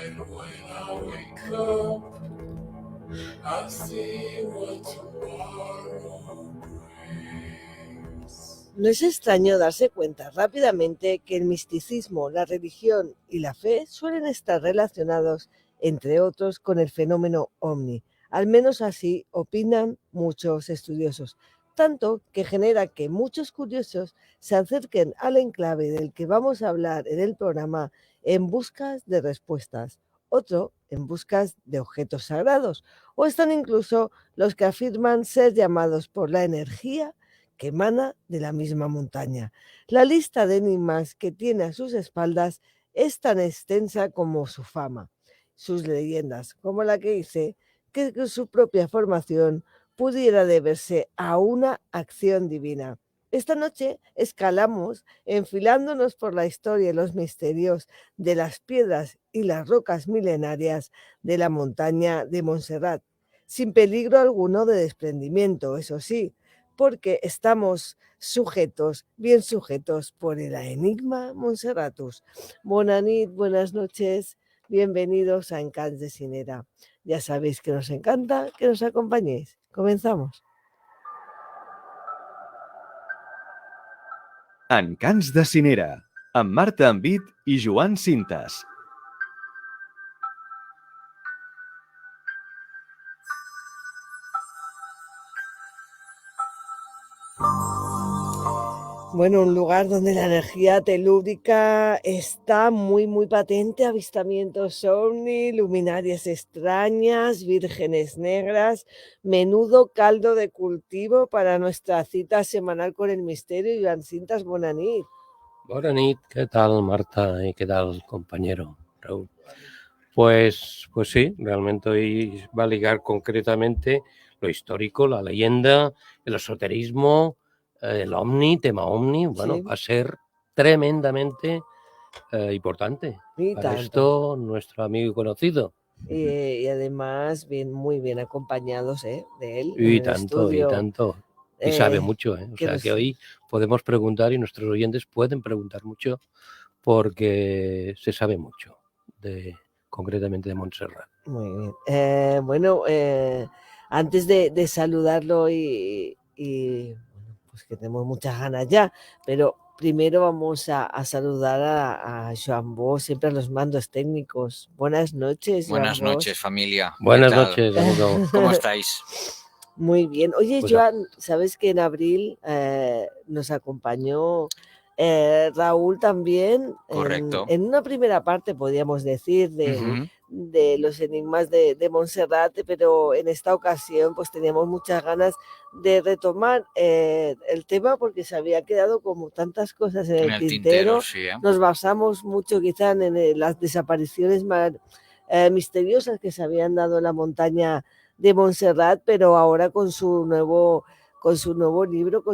And when I wake up, I see what tomorrow brings. No es extraño darse cuenta rápidamente que el misticismo, la religión y la fe suelen estar relacionados, entre otros, con el fenómeno ovni. Al menos así opinan muchos estudiosos, tanto que genera que muchos curiosos se acerquen al enclave del que vamos a hablar en el programa en busca de respuestas, otro en busca de objetos sagrados, o están incluso los que afirman ser llamados por la energía que emana de la misma montaña. La lista de enigmas que tiene a sus espaldas es tan extensa como su fama, sus leyendas, como la que dice que su propia formación pudiera deberse a una acción divina. Esta noche escalamos, enfilándonos por la historia y los misterios de las piedras y las rocas milenarias de la montaña de Montserrat, sin peligro alguno de desprendimiento, eso sí, porque estamos sujetos, bien sujetos, por el enigma Montserratus. Bona nit, buenas noches, bienvenidos a Encants de Cinera. Ya sabéis que nos encanta que nos acompañéis. Comenzamos. Encants de Cinera, amb Marta Envit i Joan Cintas. Bueno, un lugar donde la energía telúrica está muy patente, avistamientos ovni, luminarias extrañas, vírgenes negras, menudo caldo de cultivo para nuestra cita semanal con el misterio. Joan Cintas, bona nit. Bona nit, ¿qué tal Marta y qué tal compañero Raúl? Pues sí, realmente hoy va a ligar concretamente lo histórico, la leyenda, el esoterismo, el ovni, tema ovni, bueno, Sí. va a ser tremendamente importante. Y Para tanto. esto, nuestro amigo y conocido. Y además muy bien acompañados de él en Y el tanto, estudio. y tanto. Y sabe mucho, O que sea nos- que hoy podemos preguntar y nuestros oyentes pueden preguntar mucho porque se sabe mucho, concretamente de Montserrat. Muy bien. Bueno, antes de saludarlo y bueno, pues que tenemos muchas ganas ya, pero primero vamos a saludar a Joan Bosch, siempre a los mandos técnicos. Buenas noches, Joan Buenas Bosch. noches, familia. ¿Qué Buenas tal? noches, amigo. ¿Cómo estáis? Muy bien. Oye, Pues Joan, sabes que en abril nos acompañó Raúl también Correcto. en una primera parte, podríamos decir, Ujú. de los enigmas de Monserrate, pero en esta ocasión pues teníamos muchas ganas de retomar el tema porque se había quedado como tantas cosas en En el el tintero. tintero, sí. Nos basamos mucho quizá en las desapariciones más misteriosas que se habían dado en la montaña de Montserrat, pero ahora con su nuevo libro,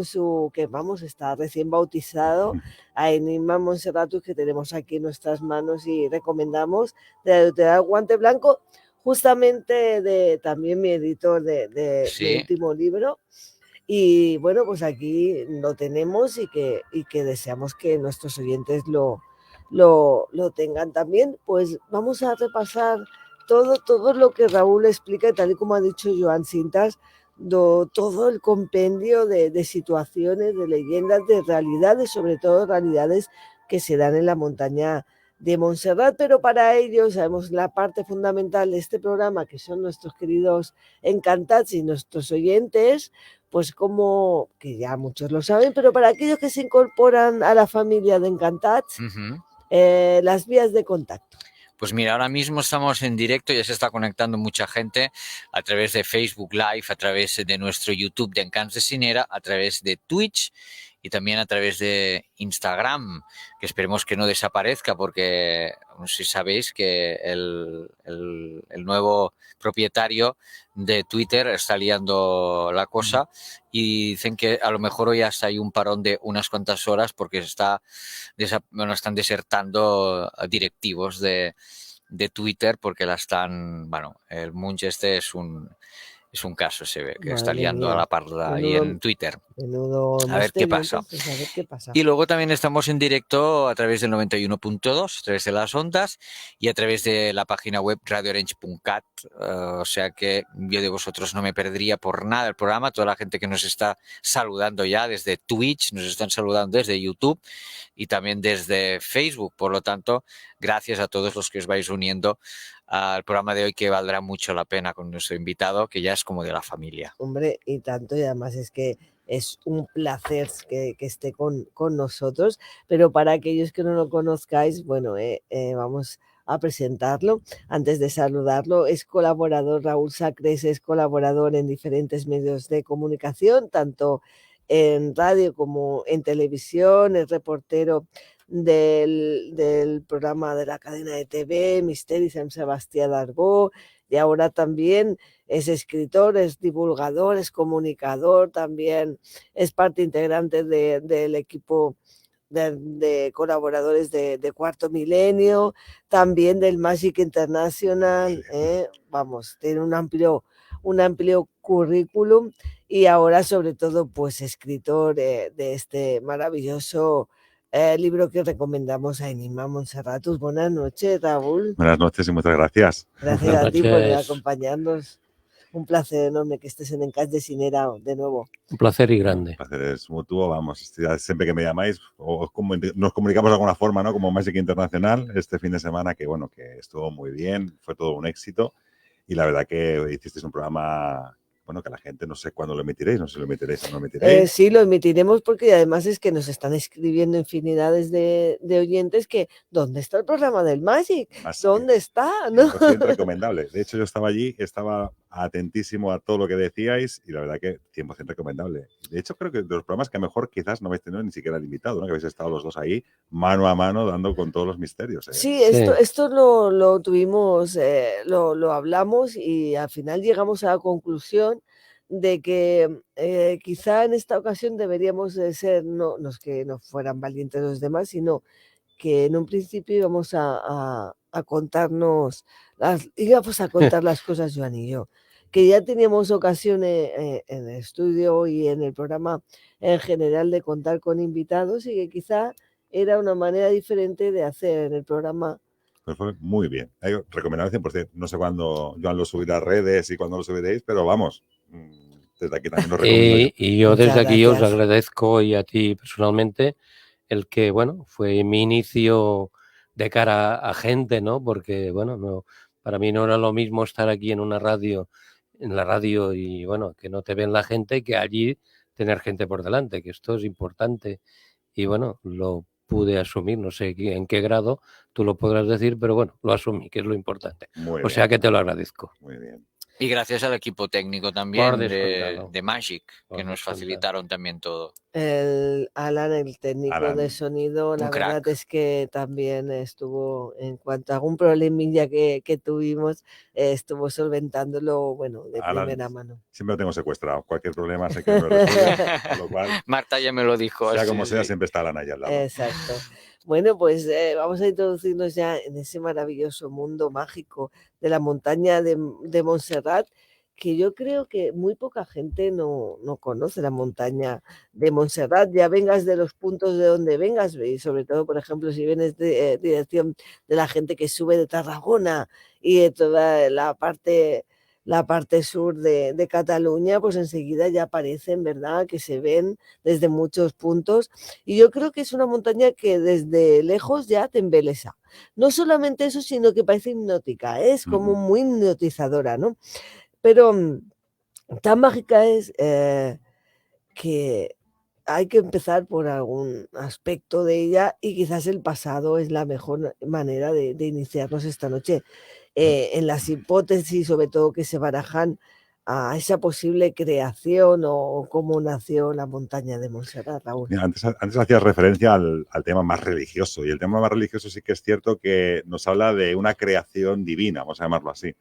que vamos, está recién bautizado, a Enigma Montserratus, que tenemos aquí en nuestras manos y recomendamos, de la editorial Guante Blanco, justamente también mi editor de Sí. mi último libro. Y bueno, pues aquí lo tenemos y que deseamos que nuestros oyentes lo tengan también. Pues vamos a repasar todo lo que Raúl explica, tal y como ha dicho Joan Cintas, todo el compendio de situaciones, de leyendas, de realidades, sobre todo realidades que se dan en la montaña de Montserrat, pero para ello sabemos la parte fundamental de este programa, que son nuestros queridos encantats y nuestros oyentes, pues como que ya muchos lo saben, pero para aquellos que se incorporan a la familia de Encantats, Ujú. las vías de contacto. Pues mira, ahora mismo estamos en directo, ya se está conectando mucha gente a través de Facebook Live, a través de nuestro YouTube de Encants de Cinera, a través de Twitch y también a través de Instagram, que esperemos que no desaparezca porque no sé si sabéis que el nuevo propietario de Twitter está liando la cosa y dicen que a lo mejor hoy hasta hay un parón de unas cuantas horas porque están desertando directivos de Twitter porque el Munch este es un caso, se ve que está Madre liando a mía. la parda ahí Menudo, en Twitter. Menudo A ver qué misterio, pasa. entonces, a ver qué pasa. Y luego también estamos en directo a través del 91.2, a través de las ondas y a través de la página web radioorange.cat. O sea que yo de vosotros no me perdería por nada el programa. Toda la gente que nos está saludando ya desde Twitch, nos están saludando desde YouTube y también desde Facebook. Por lo tanto, gracias a todos los que os vais uniendo al programa de hoy, que valdrá mucho la pena con nuestro invitado, que ya es como de la familia. Hombre, y tanto, y además es que es un placer que esté con nosotros, pero para aquellos que no lo conozcáis, bueno, vamos a presentarlo. Antes de saludarlo, es colaborador, Raúl Sacres es colaborador en diferentes medios de comunicación, tanto en radio como en televisión, es reportero del programa de la cadena de TV, Misteris en Sebastián d'Arbó, y ahora también es escritor, es divulgador, es comunicador, también es parte integrante del equipo de colaboradores de Cuarto Milenio, también del Magic International, vamos, tiene un amplio currículum y ahora sobre todo pues escritor de este maravilloso libro que recomendamos a Enigma Monserratus. Buenas noches, Raúl. Buenas noches y muchas gracias. Gracias Buenas a ti por noches. acompañarnos. Un placer enorme que estés en Encas de Sinera de nuevo. Un placer y grande. El placer es mutuo, vamos, siempre que me llamáis, nos comunicamos de alguna forma, ¿no? Como Magic Internacional, este fin de semana, que bueno, que estuvo muy bien, fue todo un éxito, y la verdad que hicisteis un programa, bueno, que la gente no sé cuándo lo emitiréis, no sé si lo emitiréis o no lo emitiréis. Sí, lo emitiremos porque además es que nos están escribiendo infinidades de oyentes que ¿dónde está el programa del Magic? ¿Dónde está? ¿No? 100% recomendable. De hecho, yo estaba allí, estaba atentísimo a todo lo que decíais y la verdad que 100% recomendable. De hecho, creo que de los programas que mejor quizás no habéis tenido ni siquiera el invitado, ¿no? Que habéis estado los dos ahí mano a mano dando con todos los misterios. Sí, esto lo tuvimos, lo hablamos y al final llegamos a la conclusión de que quizá en esta ocasión deberíamos de ser, no que no fueran valientes los demás, sino que en un principio íbamos a contarnos, íbamos a contar las cosas Joan y yo, que ya teníamos ocasión en el estudio y en el programa en general de contar con invitados y que quizá era una manera diferente de hacer el programa. Pues fue muy bien. Recomendado 100%. No sé cuándo Joan lo subirá a redes y cuándo lo subiréis, pero vamos, desde aquí también lo recomiendo. Y yo desde aquí os agradezco y a ti personalmente el que, bueno, fue mi inicio de cara a gente, ¿no? Porque, bueno, no, para mí no era lo mismo estar aquí en una radio, en la radio y, bueno, que no te ven la gente, que allí tener gente por delante, que esto es importante. Y, bueno, lo pude asumir, no sé en qué grado tú lo podrás decir, pero bueno, lo asumí, que es lo importante. O sea que te lo agradezco. Muy bien. Y gracias al equipo técnico también de Magic, que nos facilitaron también todo. Alan, el técnico de sonido, la verdad es que también estuvo, en cuanto a algún problemilla que tuvimos, estuvo solventándolo, bueno, de Alan, primera mano. Siempre lo tengo secuestrado. Cualquier problema sé que me lo resuelve, con lo cual, Marta ya me lo dijo. Sea como sea, siempre está Alan ahí al lado. Exacto. Bueno, pues vamos a introducirnos ya en ese maravilloso mundo mágico de la montaña de Montserrat, que yo creo que muy poca gente no conoce la montaña de Montserrat, ya vengas de los puntos de donde vengas, y sobre todo, por ejemplo, si vienes de dirección de la gente que sube de Tarragona y de toda la parte sur de Cataluña, pues enseguida ya aparecen, ¿verdad? Que se ven desde muchos puntos. Y yo creo que es una montaña que desde lejos ya te embelesa. No solamente eso, sino que parece hipnótica, es como muy hipnotizadora, ¿no? Pero tan mágica es que hay que empezar por algún aspecto de ella y quizás el pasado es la mejor manera de iniciarnos esta noche en las hipótesis, sobre todo que se barajan a esa posible creación o cómo nació la montaña de Montserrat, Raúl. Mira, antes hacías referencia al tema más religioso, y el tema más religioso sí que es cierto que nos habla de una creación divina, vamos a llamarlo así.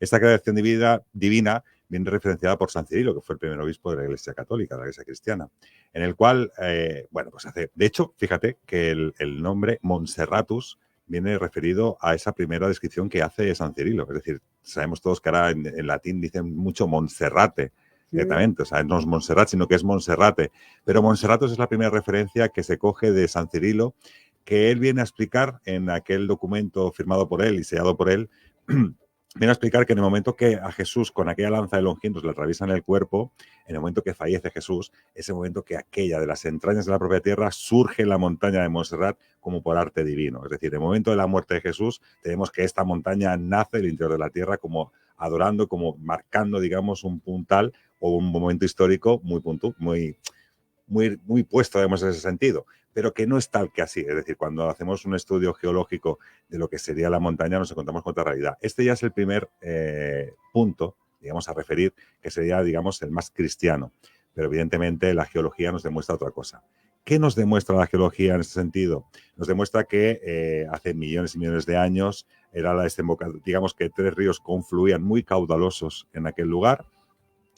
Esta creación divina viene referenciada por San Cirilo, que fue el primer obispo de la Iglesia Católica, de la Iglesia Cristiana, en el cual, pues de hecho, fíjate que el nombre Monserratus viene referido a esa primera descripción que hace San Cirilo. Es decir, sabemos todos que ahora en latín dicen mucho Monserrate, directamente. O sea, no es Montserrat, sino que es Monserrate. Pero Monserratos es la primera referencia que se coge de San Cirilo, que él viene a explicar en aquel documento firmado por él y sellado por él, viene a explicar que en el momento que a Jesús con aquella lanza de Longinos le atraviesan el cuerpo, en el momento que fallece Jesús, es el momento que aquella de las entrañas de la propia tierra surge en la montaña de Montserrat como por arte divino. Es decir, en el momento de la muerte de Jesús, tenemos que esta montaña nace del interior de la tierra como adorando, como marcando, digamos, un puntal o un momento histórico muy puesto, digamos, en ese sentido, pero que no es tal que así. Es decir, cuando hacemos un estudio geológico de lo que sería la montaña, nos encontramos con otra realidad. Este ya es el primer punto, digamos, a referir, que sería, digamos, el más cristiano. Pero evidentemente la geología nos demuestra otra cosa. ¿Qué nos demuestra la geología en ese sentido? Nos demuestra que hace millones y millones de años era la desembocadura, digamos que 3 ríos confluían muy caudalosos en aquel lugar,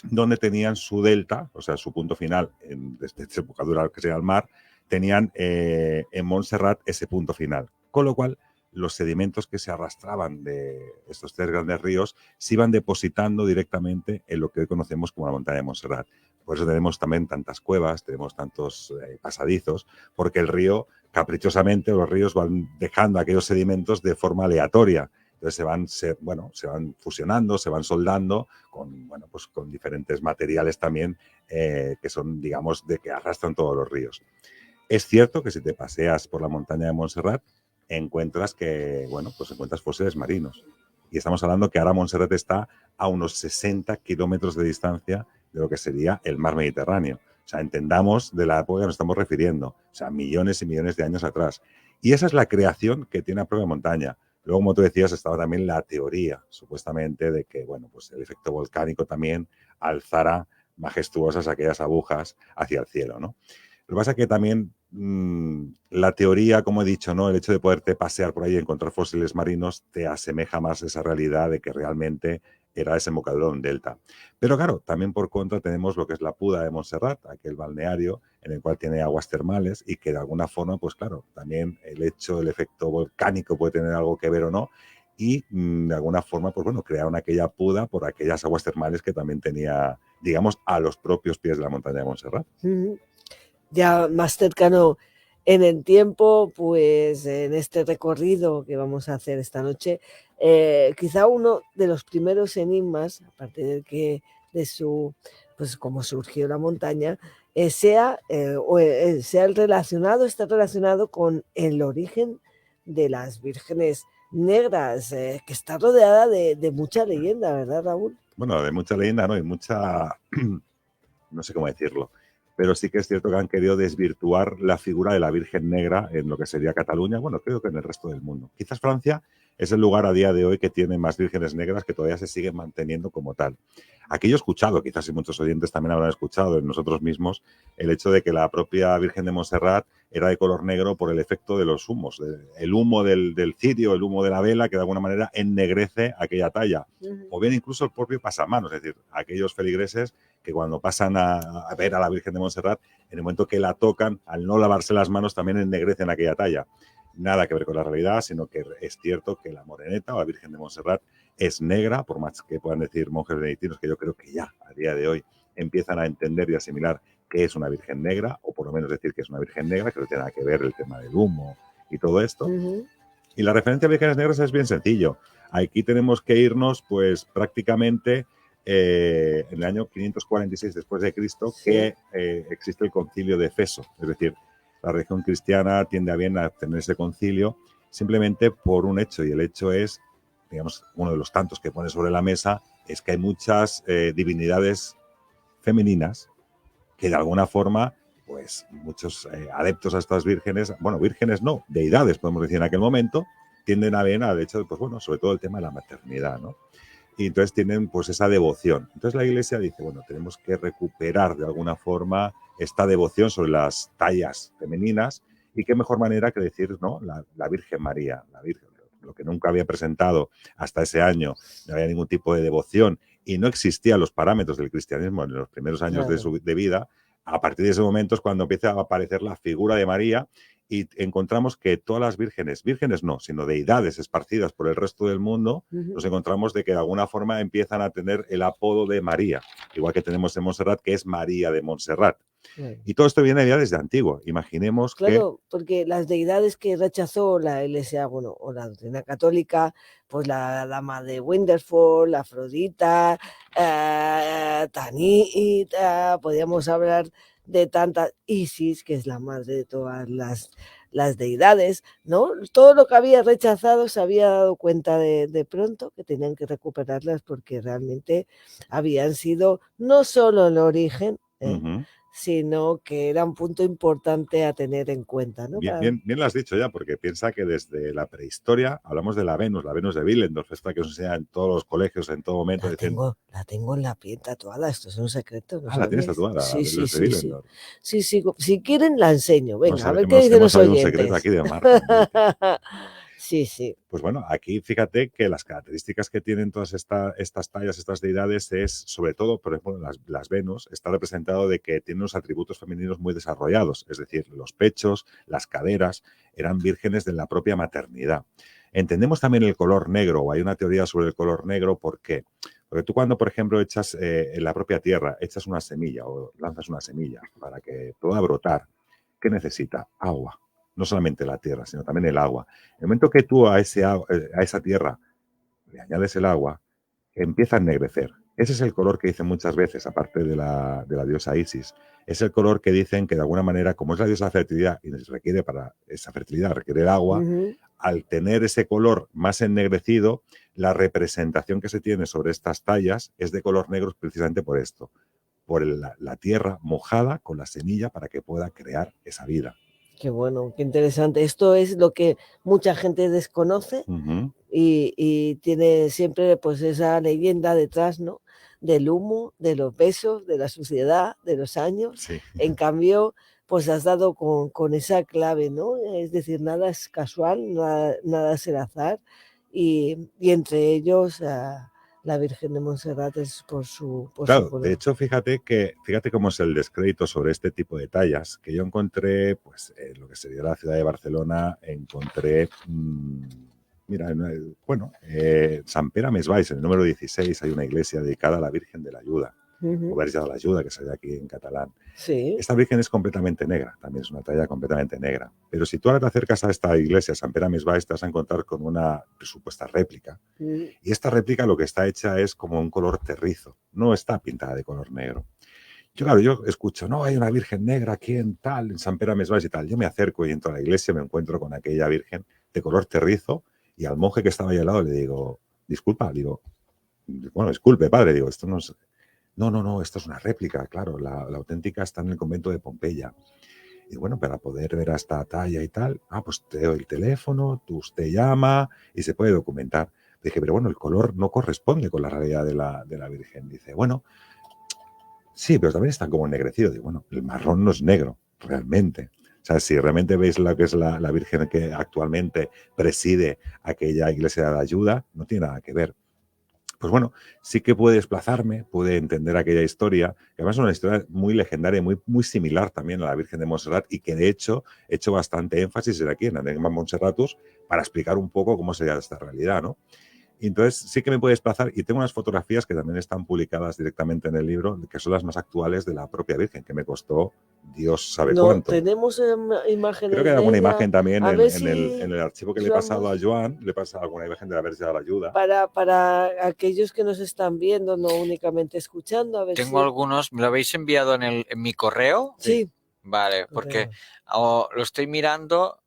donde tenían su delta, o sea, su punto final en desembocadura que sería el mar, tenían en Montserrat ese punto final. Con lo cual, los sedimentos que se arrastraban de estos 3 grandes ríos se iban depositando directamente en lo que hoy conocemos como la montaña de Montserrat. Por eso tenemos también tantas cuevas, tenemos tantos pasadizos, porque el río, caprichosamente, los ríos van dejando aquellos sedimentos de forma aleatoria. Entonces se van fusionando, se van soldando con diferentes materiales también que son, digamos, de que arrastran todos los ríos. Es cierto que si te paseas por la montaña de Montserrat, encuentras fósiles marinos. Y estamos hablando que ahora Montserrat está a unos 60 kilómetros de distancia de lo que sería el mar Mediterráneo. O sea, entendamos de la época que nos estamos refiriendo. O sea, millones y millones de años atrás. Y esa es la creación que tiene la propia montaña. Luego, como tú decías, estaba también la teoría, supuestamente, de que, el efecto volcánico también alzara majestuosas aquellas agujas hacia el cielo, ¿no? Lo que pasa es que también la teoría, como he dicho, ¿no? El hecho de poderte pasear por ahí y encontrar fósiles marinos te asemeja más a esa realidad de que realmente era desembocadura de un delta. Pero claro, también por contra tenemos lo que es la Puda de Montserrat, aquel balneario en el cual tiene aguas termales y que de alguna forma, pues claro, también el efecto volcánico puede tener algo que ver o no, y de alguna forma, crearon aquella Puda por aquellas aguas termales que también tenía, digamos, a los propios pies de la montaña de Montserrat. Ya más cercano en el tiempo, pues en este recorrido que vamos a hacer esta noche, quizá uno de los primeros enigmas, aparte de su, pues cómo surgió la montaña, está relacionado con el origen de las vírgenes negras, que está rodeada de mucha leyenda, ¿verdad, Raúl? Bueno, de mucha leyenda, ¿no? Y mucha, no sé cómo decirlo, pero sí que es cierto que han querido desvirtuar la figura de la Virgen Negra en lo que sería Cataluña, creo que en el resto del mundo. Quizás Francia es el lugar a día de hoy que tiene más vírgenes negras que todavía se siguen manteniendo como tal. Aquí yo he escuchado, quizás y muchos oyentes también habrán escuchado en nosotros mismos, el hecho de que la propia Virgen de Montserrat era de color negro por el efecto de los humos, el humo del cirio, el humo de la vela, que de alguna manera ennegrece aquella talla. O bien incluso el propio pasamanos, es decir, aquellos feligreses que cuando pasan a ver a la Virgen de Montserrat, en el momento que la tocan, al no lavarse las manos, también ennegrecen aquella talla. Nada que ver con la realidad, sino que es cierto que la moreneta o la Virgen de Montserrat es negra, por más que puedan decir monjes benedictinos, que yo creo que ya a día de hoy empiezan a entender y asimilar que es una Virgen negra, o por lo menos decir que es una Virgen negra, que no tiene nada que ver el tema del humo y todo esto. Y la referencia a vírgenes negras es bien sencillo. Aquí tenemos que irnos, pues prácticamente en el año 546 después de Cristo, que existe el concilio de Efeso. Es decir, la religión cristiana tiende a bien a tener ese concilio simplemente por un hecho, y el hecho es, digamos, uno de los tantos que pone sobre la mesa, es que hay muchas divinidades femeninas que de alguna forma, pues muchos adeptos a estas vírgenes, vírgenes no, deidades podemos decir en aquel momento, tienden a bien al hecho de, sobre todo el tema de la maternidad, ¿no? Y entonces tienen pues esa devoción. Entonces la Iglesia dice, tenemos que recuperar de alguna forma esta devoción sobre las tallas femeninas, y qué mejor manera que decir, ¿no? La Virgen María, la Virgen, lo que nunca había presentado hasta ese año, no había ningún tipo de devoción y no existían los parámetros del cristianismo en los primeros años de vida. A partir de ese momento es cuando empieza a aparecer la figura de María, y encontramos que todas las vírgenes no, sino deidades esparcidas por el resto del mundo, nos encontramos de que de alguna forma empiezan a tener el apodo de María, igual que tenemos en Montserrat, que es María de Montserrat. Claro. Y todo esto viene ya desde antiguo. Imaginemos que... Claro, porque las deidades que rechazó la Iglesia, bueno, o la doctrina católica, pues la dama de Winterfell, Afrodita, Tanit, podríamos hablar de tantas, Isis, que es la madre de todas las deidades, ¿no? Todo lo que había rechazado se había dado cuenta de pronto que tenían que recuperarlas porque realmente habían sido no solo el origen, sino que era un punto importante a tener en cuenta, ¿no? Bien lo has dicho ya, porque piensa que desde la prehistoria hablamos de la Venus de Willendorf, esta que os enseña en todos los colegios en todo momento. La tengo en la piel tatuada, esto es un secreto. ¿No la tienes tatuada, sí, la Venus de Willendorf. Sí, si quieren la enseño, venga, No, a ver qué dicen los oyentes. Un secreto aquí de Marta. Sí. Pues bueno, aquí fíjate que las características que tienen todas estas tallas, estas deidades, es sobre todo, por ejemplo, las Venus, está representado de que tienen unos atributos femeninos muy desarrollados, es decir, los pechos, las caderas, eran vírgenes de la propia maternidad. Entendemos también el color negro, o hay una teoría sobre el color negro, ¿por qué? Porque tú cuando, por ejemplo, echas en la propia tierra, echas una semilla o lanzas una semilla para que pueda brotar, ¿qué necesita? Agua. No solamente la tierra, sino también el agua. En el momento que tú a esa tierra le añades el agua, empieza a ennegrecer. Ese es el color que dicen muchas veces, aparte de la diosa Isis. Es el color que dicen que de alguna manera, como es la diosa de la fertilidad y requiere para esa fertilidad, requiere el agua, al tener ese color más ennegrecido, la representación que se tiene sobre estas tallas es de color negro precisamente por esto, por la tierra mojada con la semilla para que pueda crear esa vida. Qué bueno, qué interesante. Esto es lo que mucha gente desconoce y tiene siempre pues esa leyenda detrás, ¿no? Del humo, de los besos, de la suciedad, de los años. Sí. En cambio, pues has dado con esa clave, ¿no? Es decir, nada es casual, nada es el azar y entre ellos... la Virgen de Montserrat es por su color. De hecho, fíjate cómo es el descrédito sobre este tipo de tallas, que yo encontré, pues, en lo que sería la ciudad de Barcelona, encontré, Sant Pere Més Baix, en el número 16, hay una iglesia dedicada a la Virgen de la Ayuda, o Verge de la Ayuda, que se ve aquí en catalán. Sí. Esta Virgen es completamente negra, también es una talla completamente negra. Pero si tú ahora te acercas a esta iglesia, Sant Pere Més Baix, te vas a encontrar con una supuesta réplica. Y esta réplica lo que está hecha es como un color terrizo, no está pintada de color negro. Yo escucho, no, hay una Virgen negra aquí en Sant Pere Més Baix y tal. Yo me acerco y entro a la iglesia, me encuentro con aquella Virgen de color terrizo y al monje que estaba ahí al lado le digo, disculpa, bueno, disculpe, padre, digo, esto no es... No, esto es una réplica, claro, la auténtica está en el convento de Pompeya. Y bueno, para poder ver a esta talla y tal, pues te doy el teléfono, usted llama y se puede documentar. Dije, pero bueno, el color no corresponde con la realidad de la Virgen. Dice, bueno, sí, pero también está como ennegrecido. Digo, bueno, el marrón no es negro, realmente. O sea, si realmente veis lo que es la Virgen que actualmente preside aquella iglesia de la Ayuda, no tiene nada que ver. Pues bueno, sí que puede desplazarme, puede entender aquella historia, que además es una historia muy legendaria, muy similar también a la Virgen de Montserrat y que de hecho he hecho bastante énfasis aquí en Enigma Montserratus para explicar un poco cómo sería esta realidad, ¿no? Y entonces sí que me puede desplazar y tengo unas fotografías que también están publicadas directamente en el libro, que son las más actuales de la propia Virgen, que me costó Dios sabe cuánto. Tenemos imágenes. Creo que hay alguna imagen también en el archivo que le he pasado a Joan, le he pasado alguna imagen de la Verge de la Ayuda. Para aquellos que nos están viendo, no únicamente escuchando. A ver Tengo algunos, ¿me lo habéis enviado en mi correo? Sí. Vale, porque lo estoy mirando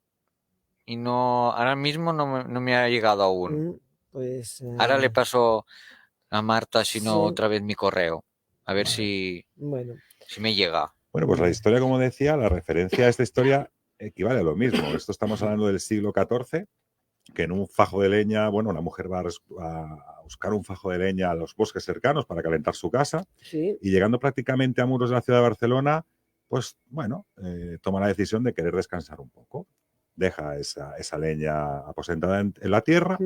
y no, ahora mismo no me ha llegado aún. Pues, ahora le paso a Marta, si no, otra vez mi correo. A ver si me llega. Bueno, pues la historia, como decía, la referencia a esta historia equivale a lo mismo. Esto estamos hablando del siglo XIV, que en un fajo de leña, bueno, una mujer va a buscar un fajo de leña a los bosques cercanos para calentar su casa. Sí. Y llegando prácticamente a muros de la ciudad de Barcelona, pues bueno, toma la decisión de querer descansar un poco. Deja esa leña aposentada en la tierra,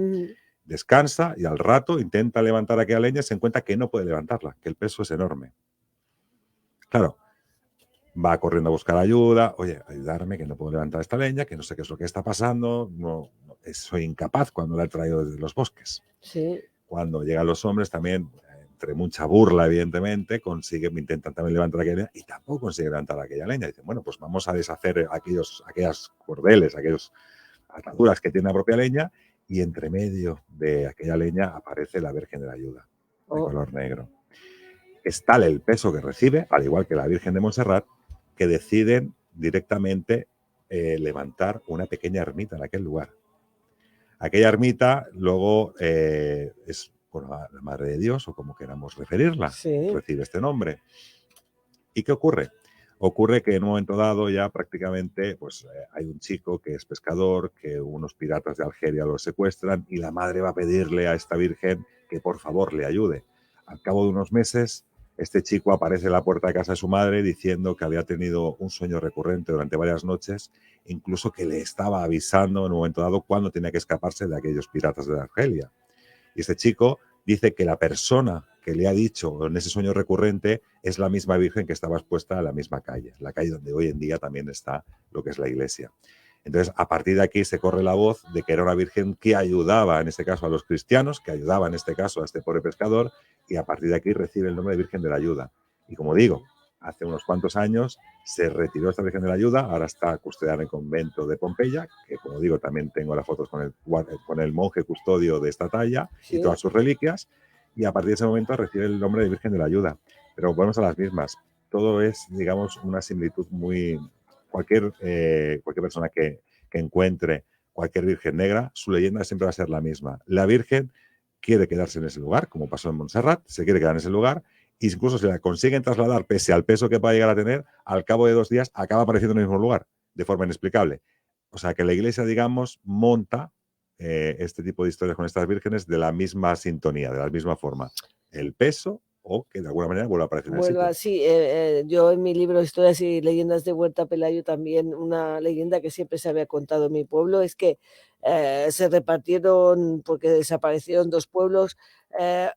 descansa y al rato intenta levantar aquella leña y se encuentra que no puede levantarla, que el peso es enorme. Claro, va corriendo a buscar ayuda. Oye, ayudarme, que no puedo levantar esta leña, que no sé qué es lo que está pasando. Soy incapaz cuando la he traído desde los bosques. Sí. Cuando llegan los hombres también, entre mucha burla, evidentemente, intentan también levantar aquella leña y tampoco consiguen levantar aquella leña. Dicen, bueno, pues vamos a deshacer aquellas cordeles, aquellas ataduras que tiene la propia leña, y entre medio de aquella leña aparece la Virgen de la Ayuda, de color negro. Es tal el peso que recibe, al igual que la Virgen de Montserrat, que deciden directamente levantar una pequeña ermita en aquel lugar. Aquella ermita luego es la Madre de Dios, o como queramos referirla, recibe este nombre. ¿Y qué ocurre? Ocurre que en un momento dado ya prácticamente pues, hay un chico que es pescador, que unos piratas de Algeria lo secuestran y la madre va a pedirle a esta Virgen que por favor le ayude. Al cabo de unos meses, este chico aparece en la puerta de casa de su madre diciendo que había tenido un sueño recurrente durante varias noches, incluso que le estaba avisando en un momento dado cuándo tenía que escaparse de aquellos piratas de Argelia. Y este chico dice que la persona que le ha dicho en ese sueño recurrente es la misma Virgen que estaba expuesta a la misma calle, la calle donde hoy en día también está lo que es la iglesia. Entonces, a partir de aquí se corre la voz de que era una Virgen que ayudaba, en este caso, a los cristianos, que ayudaba, en este caso, a este pobre pescador, y a partir de aquí recibe el nombre de Virgen de la Ayuda. Y como digo, hace unos cuantos años se retiró esta Virgen de la Ayuda, ahora está custodiada en el convento de Pompeya, que como digo, también tengo las fotos con el monje custodio de esta talla y todas sus reliquias, y a partir de ese momento recibe el nombre de Virgen de la Ayuda. Pero volvemos a las mismas. Todo es, digamos, una similitud muy... Cualquier persona que encuentre cualquier Virgen negra, su leyenda siempre va a ser la misma. La Virgen quiere quedarse en ese lugar, como pasó en Montserrat, se quiere quedar en ese lugar, incluso si la consiguen trasladar, pese al peso que pueda llegar a tener, al cabo de 2 días acaba apareciendo en el mismo lugar, de forma inexplicable. O sea que la iglesia, digamos, monta este tipo de historias con estas vírgenes de la misma sintonía, de la misma forma. El peso o que de alguna manera vuelva a aparecer en el sitio. Sí, yo en mi libro Historias y Leyendas de Huerta Pelayo también una leyenda que siempre se había contado en mi pueblo es que se repartieron, porque desaparecieron 2 pueblos,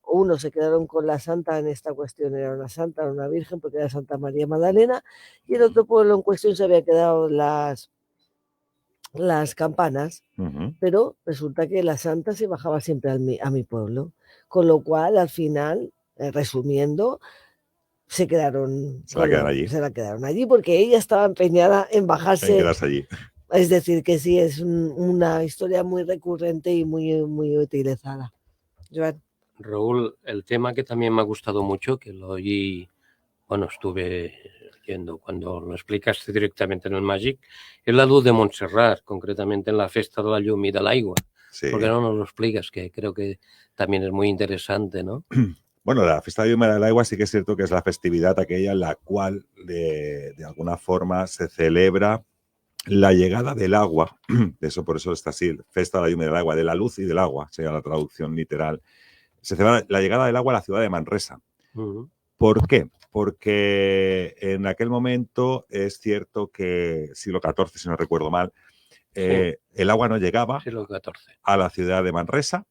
uno se quedaron con la santa, en esta cuestión era una santa, era una virgen, porque era Santa María Magdalena, y el otro pueblo en cuestión se había quedado las campanas, pero resulta que la santa se bajaba siempre a mi pueblo, con lo cual al final, resumiendo, se la quedaron allí porque ella estaba empeñada en bajarse. En quedarse allí. Es decir, que sí, es una historia muy recurrente y muy, muy utilizada. Joan. Raúl, el tema que también me ha gustado mucho, que lo oí, bueno, estuve yendo cuando lo explicaste directamente en el Magic, es la luz de Montserrat, concretamente en la Festa de la Llum y de l'Aigua. Sí. ¿Por qué no nos lo explicas? Que creo que también es muy interesante, ¿no? Bueno, la Fiesta de la Llum y de l'Aigua sí que es cierto que es la festividad aquella en la cual de alguna forma se celebra la llegada del agua, por eso está así, Festa de la Llum y del Agua, de la luz y del agua, sería la traducción literal. Se celebra la llegada del agua a la ciudad de Manresa. ¿Por qué? Porque en aquel momento es cierto que, siglo XIV, si no recuerdo mal, el agua no llegaba a la ciudad de Manresa.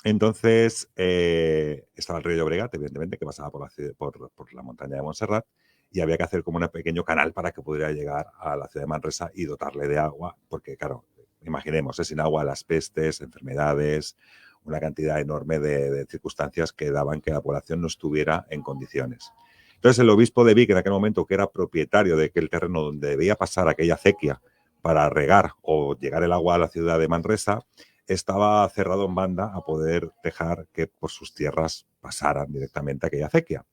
Entonces estaba el río Llobregat, evidentemente, que pasaba por la montaña de Montserrat, y había que hacer como un pequeño canal para que pudiera llegar a la ciudad de Manresa y dotarle de agua, porque claro, imaginemos, sin agua las pestes, enfermedades, una cantidad enorme de circunstancias que daban que la población no estuviera en condiciones. Entonces el obispo de Vic, en aquel momento, que era propietario de aquel terreno donde debía pasar aquella acequia para regar o llegar el agua a la ciudad de Manresa, estaba cerrado en banda a poder dejar que por sus tierras pasaran directamente aquella acequia.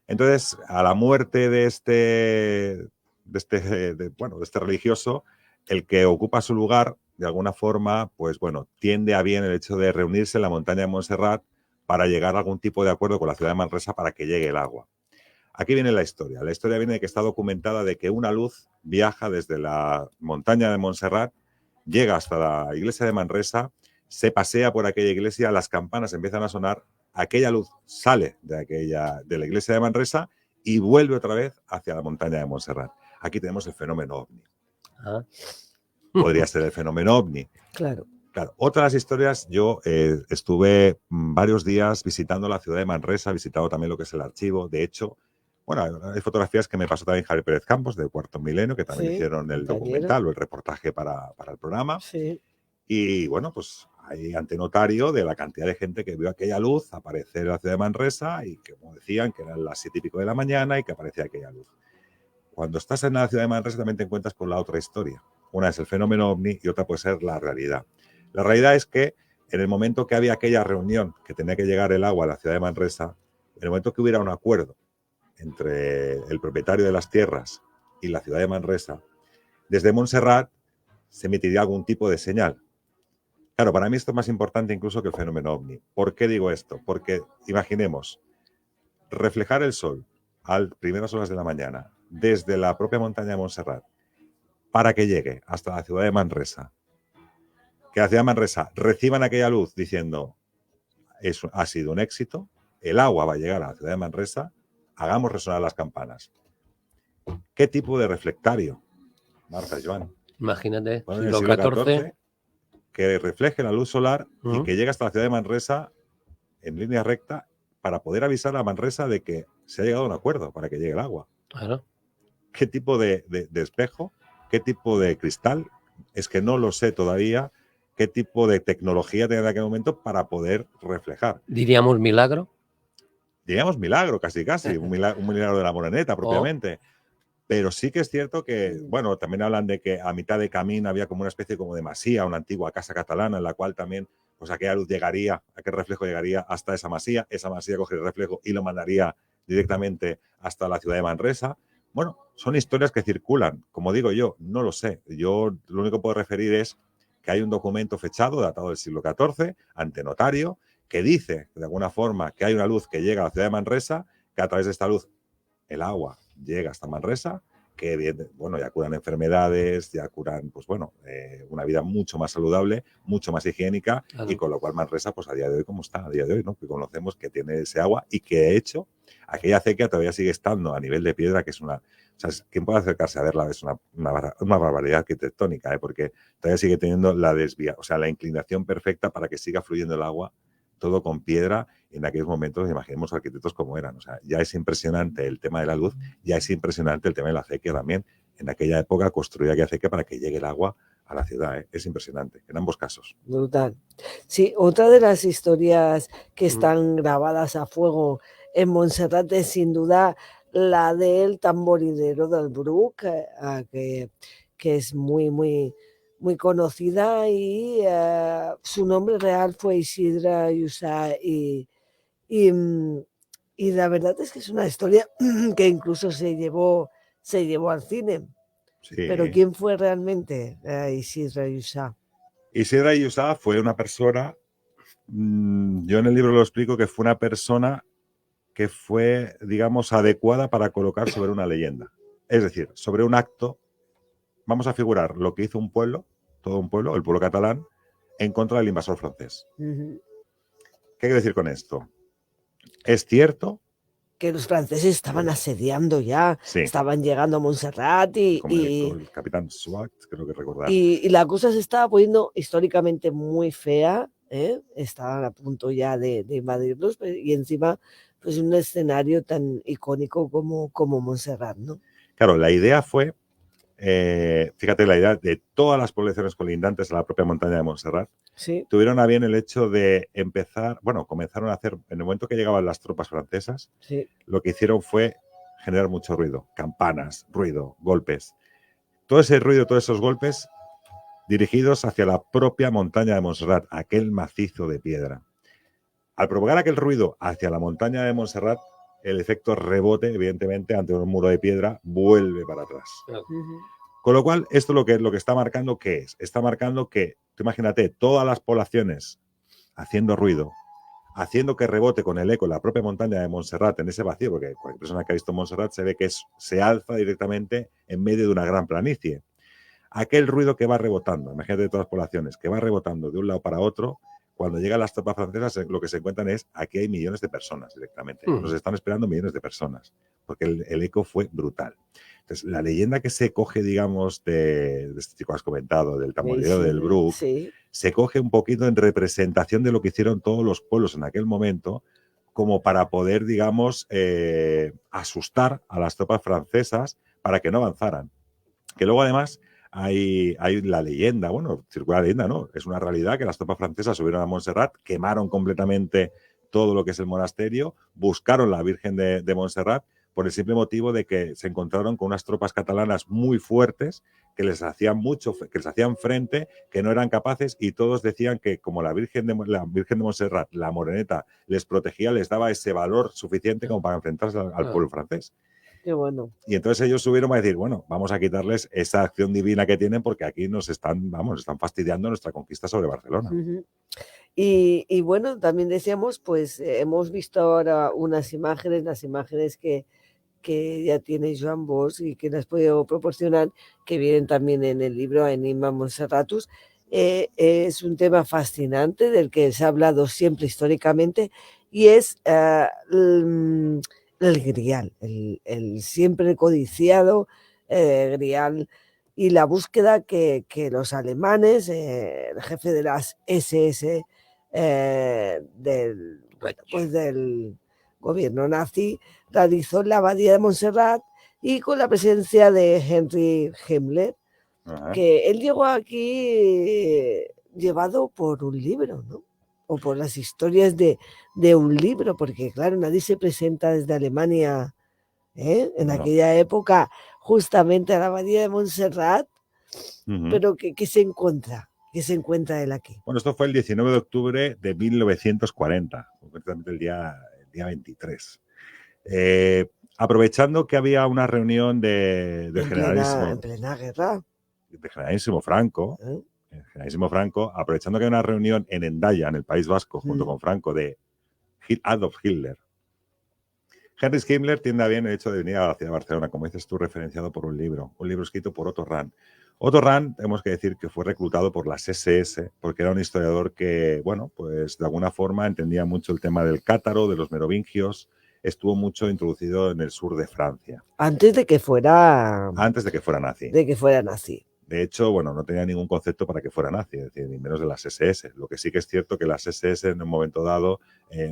Entonces, a la muerte de este religioso, el que ocupa su lugar, de alguna forma, pues bueno, tiende a bien el hecho de reunirse en la montaña de Montserrat para llegar a algún tipo de acuerdo con la ciudad de Manresa para que llegue el agua. Aquí viene la historia. La historia viene de que está documentada de que una luz viaja desde la montaña de Montserrat, llega hasta la iglesia de Manresa, se pasea por aquella iglesia, las campanas empiezan a sonar, aquella luz sale de la iglesia de Manresa y vuelve otra vez hacia la montaña de Montserrat. Aquí tenemos el fenómeno ovni. Podría ser el fenómeno ovni. Claro. Otras historias, yo estuve varios días visitando la ciudad de Manresa, visitado también lo que es el archivo. De hecho, Bueno, hay fotografías que me pasó también Javier Pérez Campos, de Cuarto Milenio, que también Sí, hicieron el compañero. documental o el reportaje para el programa. Sí. Y bueno, pues hay antenotario de la cantidad de gente que vio aquella luz aparecer en la ciudad de Manresa y que, como decían, que eran las 7:30 de la mañana y que aparecía aquella luz. Cuando estás en la ciudad de Manresa también te encuentras con la otra historia. Una es el fenómeno ovni y otra puede ser la realidad. La realidad es que en el momento que había aquella reunión que tenía que llegar el agua a la ciudad de Manresa, en el momento que hubiera un acuerdo entre el propietario de las tierras y la ciudad de Manresa, desde Montserrat se emitiría algún tipo de señal. Claro, para mí esto es más importante incluso que el fenómeno ovni. ¿Por qué digo esto? Porque imaginemos, reflejar el sol a primeras horas de la mañana desde la propia montaña de Montserrat para que llegue hasta la ciudad de Manresa, que la ciudad de Manresa reciban aquella luz diciendo ha sido un éxito, el agua va a llegar a la ciudad de Manresa, hagamos resonar las campanas. ¿Qué tipo de reflectario, Marta, Joan? Imagínate, Bueno, en el siglo siglo XIV. XIV, que refleje la luz solar y que llegue hasta la ciudad de Manresa en línea recta para poder avisar a Manresa de que se ha llegado a un acuerdo para que llegue el agua. Claro. ¿Qué tipo de espejo? ¿Qué tipo de cristal? Es que no lo sé todavía. ¿Qué tipo de tecnología tenía en aquel momento para poder reflejar? Diríamos milagro. Diríamos milagro, casi, un milagro de la Moreneta propiamente. Pero sí que es cierto que, bueno, también hablan de que a mitad de camino había como una especie como de masía, una antigua casa catalana, en la cual también, pues aquella luz llegaría, aquel reflejo llegaría hasta esa masía cogería el reflejo y lo mandaría directamente hasta la ciudad de Manresa. Bueno, son historias que circulan. Como digo yo, no lo sé. Yo lo único que puedo referir es que hay un documento fechado, datado del siglo XIV, ante notario, que dice, de alguna forma, que hay una luz que llega a la ciudad de Manresa, que a través de esta luz el agua llega hasta Manresa, que bueno, ya curan enfermedades, ya curan, pues bueno, una vida mucho más saludable, mucho más higiénica, Claro. Y con lo cual Manresa, pues a día de hoy, ¿cómo está? A día de hoy, ¿no? Que conocemos que tiene ese agua y que, de hecho, aquella acequia todavía sigue estando a nivel de piedra, que es una... O sea, quien pueda acercarse a verla es una barbaridad arquitectónica, porque todavía sigue teniendo la inclinación perfecta para que siga fluyendo el agua, todo con piedra. En aquellos momentos, imaginemos arquitectos como eran. O sea, ya es impresionante el tema de la luz, ya es impresionante el tema de la acequia también. En aquella época construir aquella acequia para que llegue el agua a la ciudad, ¿eh? Es impresionante, en ambos casos. Brutal. Sí, otra de las historias que están grabadas a fuego en Montserrat es sin duda la del tamborilero del Bruc, que es muy, muy, muy conocida y su nombre real fue Isidre Llussà y la verdad es que es una historia que incluso se llevó al cine. Sí. Pero ¿quién fue realmente Isidre Llussà? Isidre Llussà fue una persona, yo en el libro lo explico, que fue una persona que fue, digamos, adecuada para colocar sobre una leyenda. Es decir, sobre un acto, vamos a figurar lo que hizo un pueblo, todo un pueblo, el pueblo catalán, en contra del invasor francés. ¿Qué quiero decir con esto? Es cierto que los franceses estaban asediando ya, sí, estaban llegando a Montserrat el capitán Swart, creo que recordar. Y la cosa se estaba poniendo históricamente muy fea, ¿eh? Estaban a punto ya de invadirlos y encima pues un escenario tan icónico como Montserrat, ¿no? Claro, la idea fue, fíjate, la idea de todas las poblaciones colindantes a la propia montaña de Montserrat, sí, tuvieron a bien el hecho de comenzaron a hacer, en el momento que llegaban las tropas francesas, sí, lo que hicieron fue generar mucho ruido, campanas, ruido, golpes. Todo ese ruido, todos esos golpes dirigidos hacia la propia montaña de Montserrat, aquel macizo de piedra. Al provocar aquel ruido hacia la montaña de Montserrat, el efecto rebote, evidentemente, ante un muro de piedra, vuelve para atrás. Con lo cual, esto lo que está marcando, ¿qué es? Está marcando que, tú imagínate, todas las poblaciones haciendo ruido, haciendo que rebote con el eco la propia montaña de Montserrat en ese vacío, porque cualquier persona que ha visto Montserrat se ve que se alza directamente en medio de una gran planicie. Aquel ruido que va rebotando, imagínate todas las poblaciones, que va rebotando de un lado para otro, cuando llegan las tropas francesas lo que se encuentran es, aquí hay millones de personas directamente, nos están esperando millones de personas, porque el eco fue brutal. Entonces, la leyenda que se coge, digamos, de este chico que has comentado, del tamborilero del Bruc, se coge un poquito en representación de lo que hicieron todos los pueblos en aquel momento, como para poder, digamos, asustar a las tropas francesas para que no avanzaran. Que luego, además, hay la leyenda, bueno, circula la leyenda, no, es una realidad que las tropas francesas subieron a Montserrat, quemaron completamente todo lo que es el monasterio, buscaron la Virgen de Montserrat por el simple motivo de que se encontraron con unas tropas catalanas muy fuertes que les hacían frente, que no eran capaces, y todos decían que como la Virgen de Montserrat, la moreneta, les protegía, les daba ese valor suficiente como para enfrentarse al pueblo francés. Qué bueno. Y entonces ellos subieron a decir, bueno, vamos a quitarles esa acción divina que tienen porque aquí nos están fastidiando nuestra conquista sobre Barcelona. Ujú. Y bueno, también decíamos, pues hemos visto ahora unas imágenes, las imágenes que ya tiene Joan Bosch y que nos puedo proporcionar, que vienen también en el libro Enigma Montserratus. Es un tema fascinante del que se ha hablado siempre históricamente, y es el grial, el siempre codiciado grial, y la búsqueda que los alemanes, el jefe de las SS del gobierno nazi, realizó en la abadía de Montserrat, y con la presencia de Henry Himmler, que él llegó aquí llevado por un libro, ¿no? O por las historias de un libro, porque claro, nadie se presenta desde Alemania en aquella época justamente a la abadía de Montserrat, pero ¿qué se encuentra? ¿Qué se encuentra él aquí? Bueno, esto fue el 19 de octubre de 1940, concretamente el día 23. Aprovechando que había una reunión del generalísimo, en plena guerra. Del generalísimo Franco, el generalísimo Franco, aprovechando que hay una reunión en Hendaya, en el País Vasco, junto con Franco, de Adolf Hitler. Heinrich Himmler tiende a bien el hecho de venir a la ciudad de Barcelona, como dices tú, referenciado por un libro escrito por Otto Rahn. Otto Rahn, tenemos que decir que fue reclutado por las SS, porque era un historiador que, bueno, pues de alguna forma entendía mucho el tema del cátaro, de los merovingios, estuvo mucho introducido en el sur de Francia. Antes de que fuera nazi. De hecho, bueno, no tenía ningún concepto para que fuera nazi, es decir, ni menos de las SS. Lo que sí que es cierto que las SS en un momento dado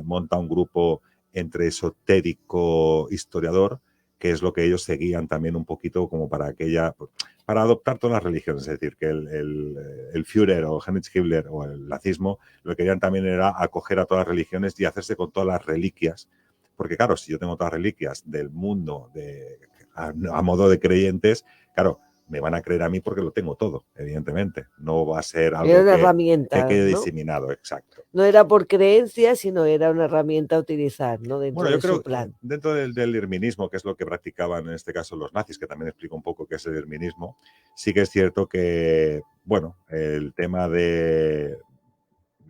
monta un grupo entre esotérico historiador, que es lo que ellos seguían también un poquito como para adoptar todas las religiones. Es decir, que el Führer o Heinrich Himmler o el nazismo lo que querían también era acoger a todas las religiones y hacerse con todas las reliquias. Porque claro, si yo tengo todas las reliquias del mundo a modo de creyentes, claro, me van a creer a mí porque lo tengo todo, evidentemente. No va a ser algo que quede diseminado, exacto. No era por creencia, sino era una herramienta a utilizar, ¿no? Dentro de su plan. Dentro del irminismo, que es lo que practicaban en este caso los nazis, que también explico un poco qué es el irminismo, sí que es cierto que, bueno, el tema de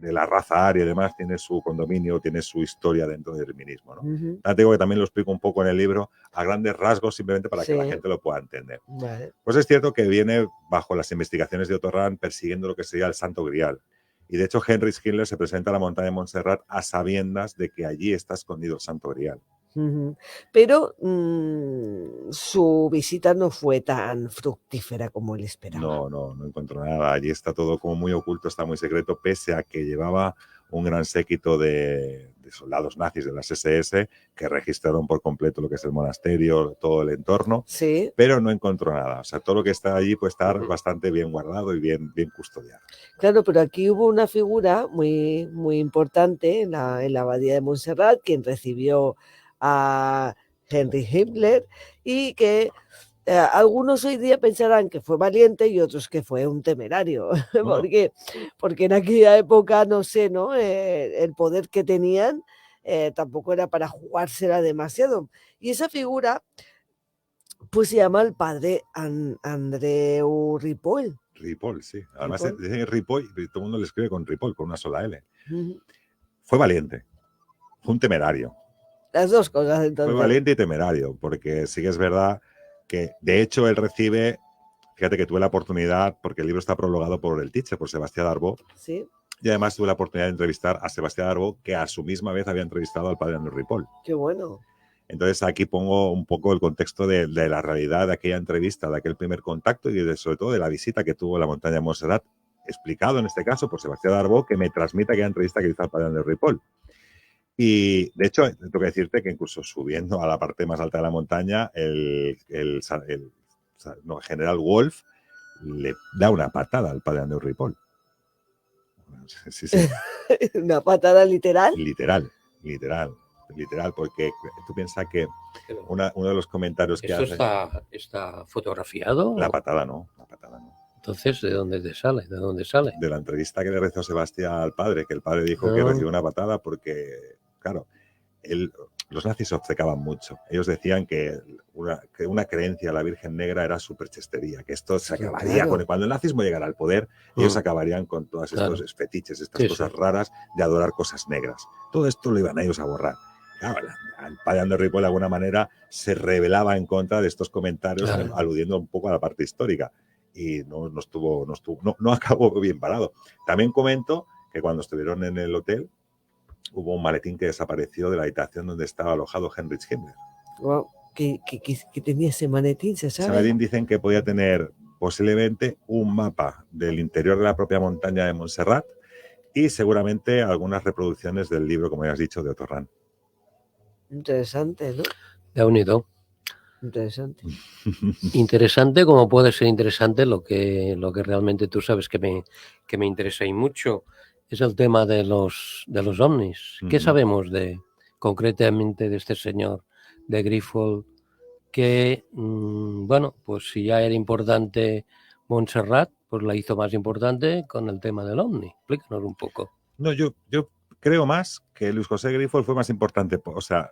la raza aria y demás tiene su condominio, tiene su historia dentro del irminismo, ¿no? Ya digo que también lo explico un poco en el libro a grandes rasgos, simplemente para que la gente lo pueda entender. Vale. Pues es cierto que viene bajo las investigaciones de Otto Rahn persiguiendo lo que sería el Santo Grial. Y de hecho Heinrich Himmler se presenta a la montaña de Montserrat a sabiendas de que allí está escondido el Santo Grial. Pero su visita no fue tan fructífera como él esperaba. No encontró nada. Allí está todo como muy oculto, está muy secreto, pese a que llevaba un gran séquito de soldados nazis de las SS que registraron por completo lo que es el monasterio, todo el entorno, sí, pero no encontró nada. O sea, todo lo que está allí puede estar bastante bien guardado y bien custodiado. Claro, pero aquí hubo una figura muy, muy importante en la abadía de Montserrat, quien recibió a Henry Himmler, y que algunos hoy día pensarán que fue valiente y otros que fue un temerario, porque en aquella época, no sé, ¿no? El poder que tenían tampoco era para jugársela demasiado. Y esa figura, pues se llama el padre Andreu Ripoll. Ripoll, sí. Además dicen Ripoll y todo el mundo le escribe con Ripoll, con una sola L. Fue valiente, fue un temerario. Las dos cosas, entonces. Fue valiente y temerario, porque sí que es verdad que, de hecho, él recibe, fíjate que tuve la oportunidad, porque el libro está prologado por el teacher, por Sebastián Darboux, sí, y además tuve la oportunidad de entrevistar a Sebastián Darboux, que a su misma vez había entrevistado al padre Andreu Ripoll. Qué bueno. Entonces aquí pongo un poco el contexto de la realidad de aquella entrevista, de aquel primer contacto y sobre todo de la visita que tuvo a la montaña de Montserrat, explicado en este caso por Sebastián Darboux, que me transmite aquella entrevista que hizo al padre Andreu Ripoll. Y de hecho, tengo que decirte que incluso subiendo a la parte más alta de la montaña, el general Wolf le da una patada al padre Andreu Ripoll. Sí, sí. ¿Una patada literal? Literal, porque tú piensas que uno de los comentarios que ¿Eso hace... está fotografiado? La patada no. Entonces, ¿de dónde te sale? ¿De dónde sale? De la entrevista que le realizó Sebastián al padre, que el padre dijo que recibió una patada porque, claro, los nazis se obcecaban mucho. Ellos decían que una creencia a la Virgen Negra era superchestería, que esto se acabaría cuando el nazismo llegara al poder, ellos acabarían con todos estos fetiches, estas cosas raras de adorar cosas negras. Todo esto lo iban ellos a borrar. Claro, el padre Andreu Ripoll de alguna manera se rebelaba en contra de estos comentarios, aludiendo un poco a la parte histórica. Y no acabó bien parado. También comento que cuando estuvieron en el hotel hubo un maletín que desapareció de la habitación donde estaba alojado Heinrich Himmler. Wow. ¿Qué tenía ese maletín? ¿Se sabe? Ese maletín dicen que podía tener posiblemente un mapa del interior de la propia montaña de Montserrat y seguramente algunas reproducciones del libro, como ya has dicho, de Otto Rahn. Interesante, ¿no? De unido. Interesante. Interesante, como puede ser interesante lo que realmente tú sabes que me interesa y mucho, es el tema de los ovnis. ¿Qué sabemos concretamente de este señor, de Grifols, que, bueno, pues si ya era importante Montserrat, pues la hizo más importante con el tema del ovni? Explícanos un poco. No, yo creo más que Luis José Grifols fue más importante, o sea,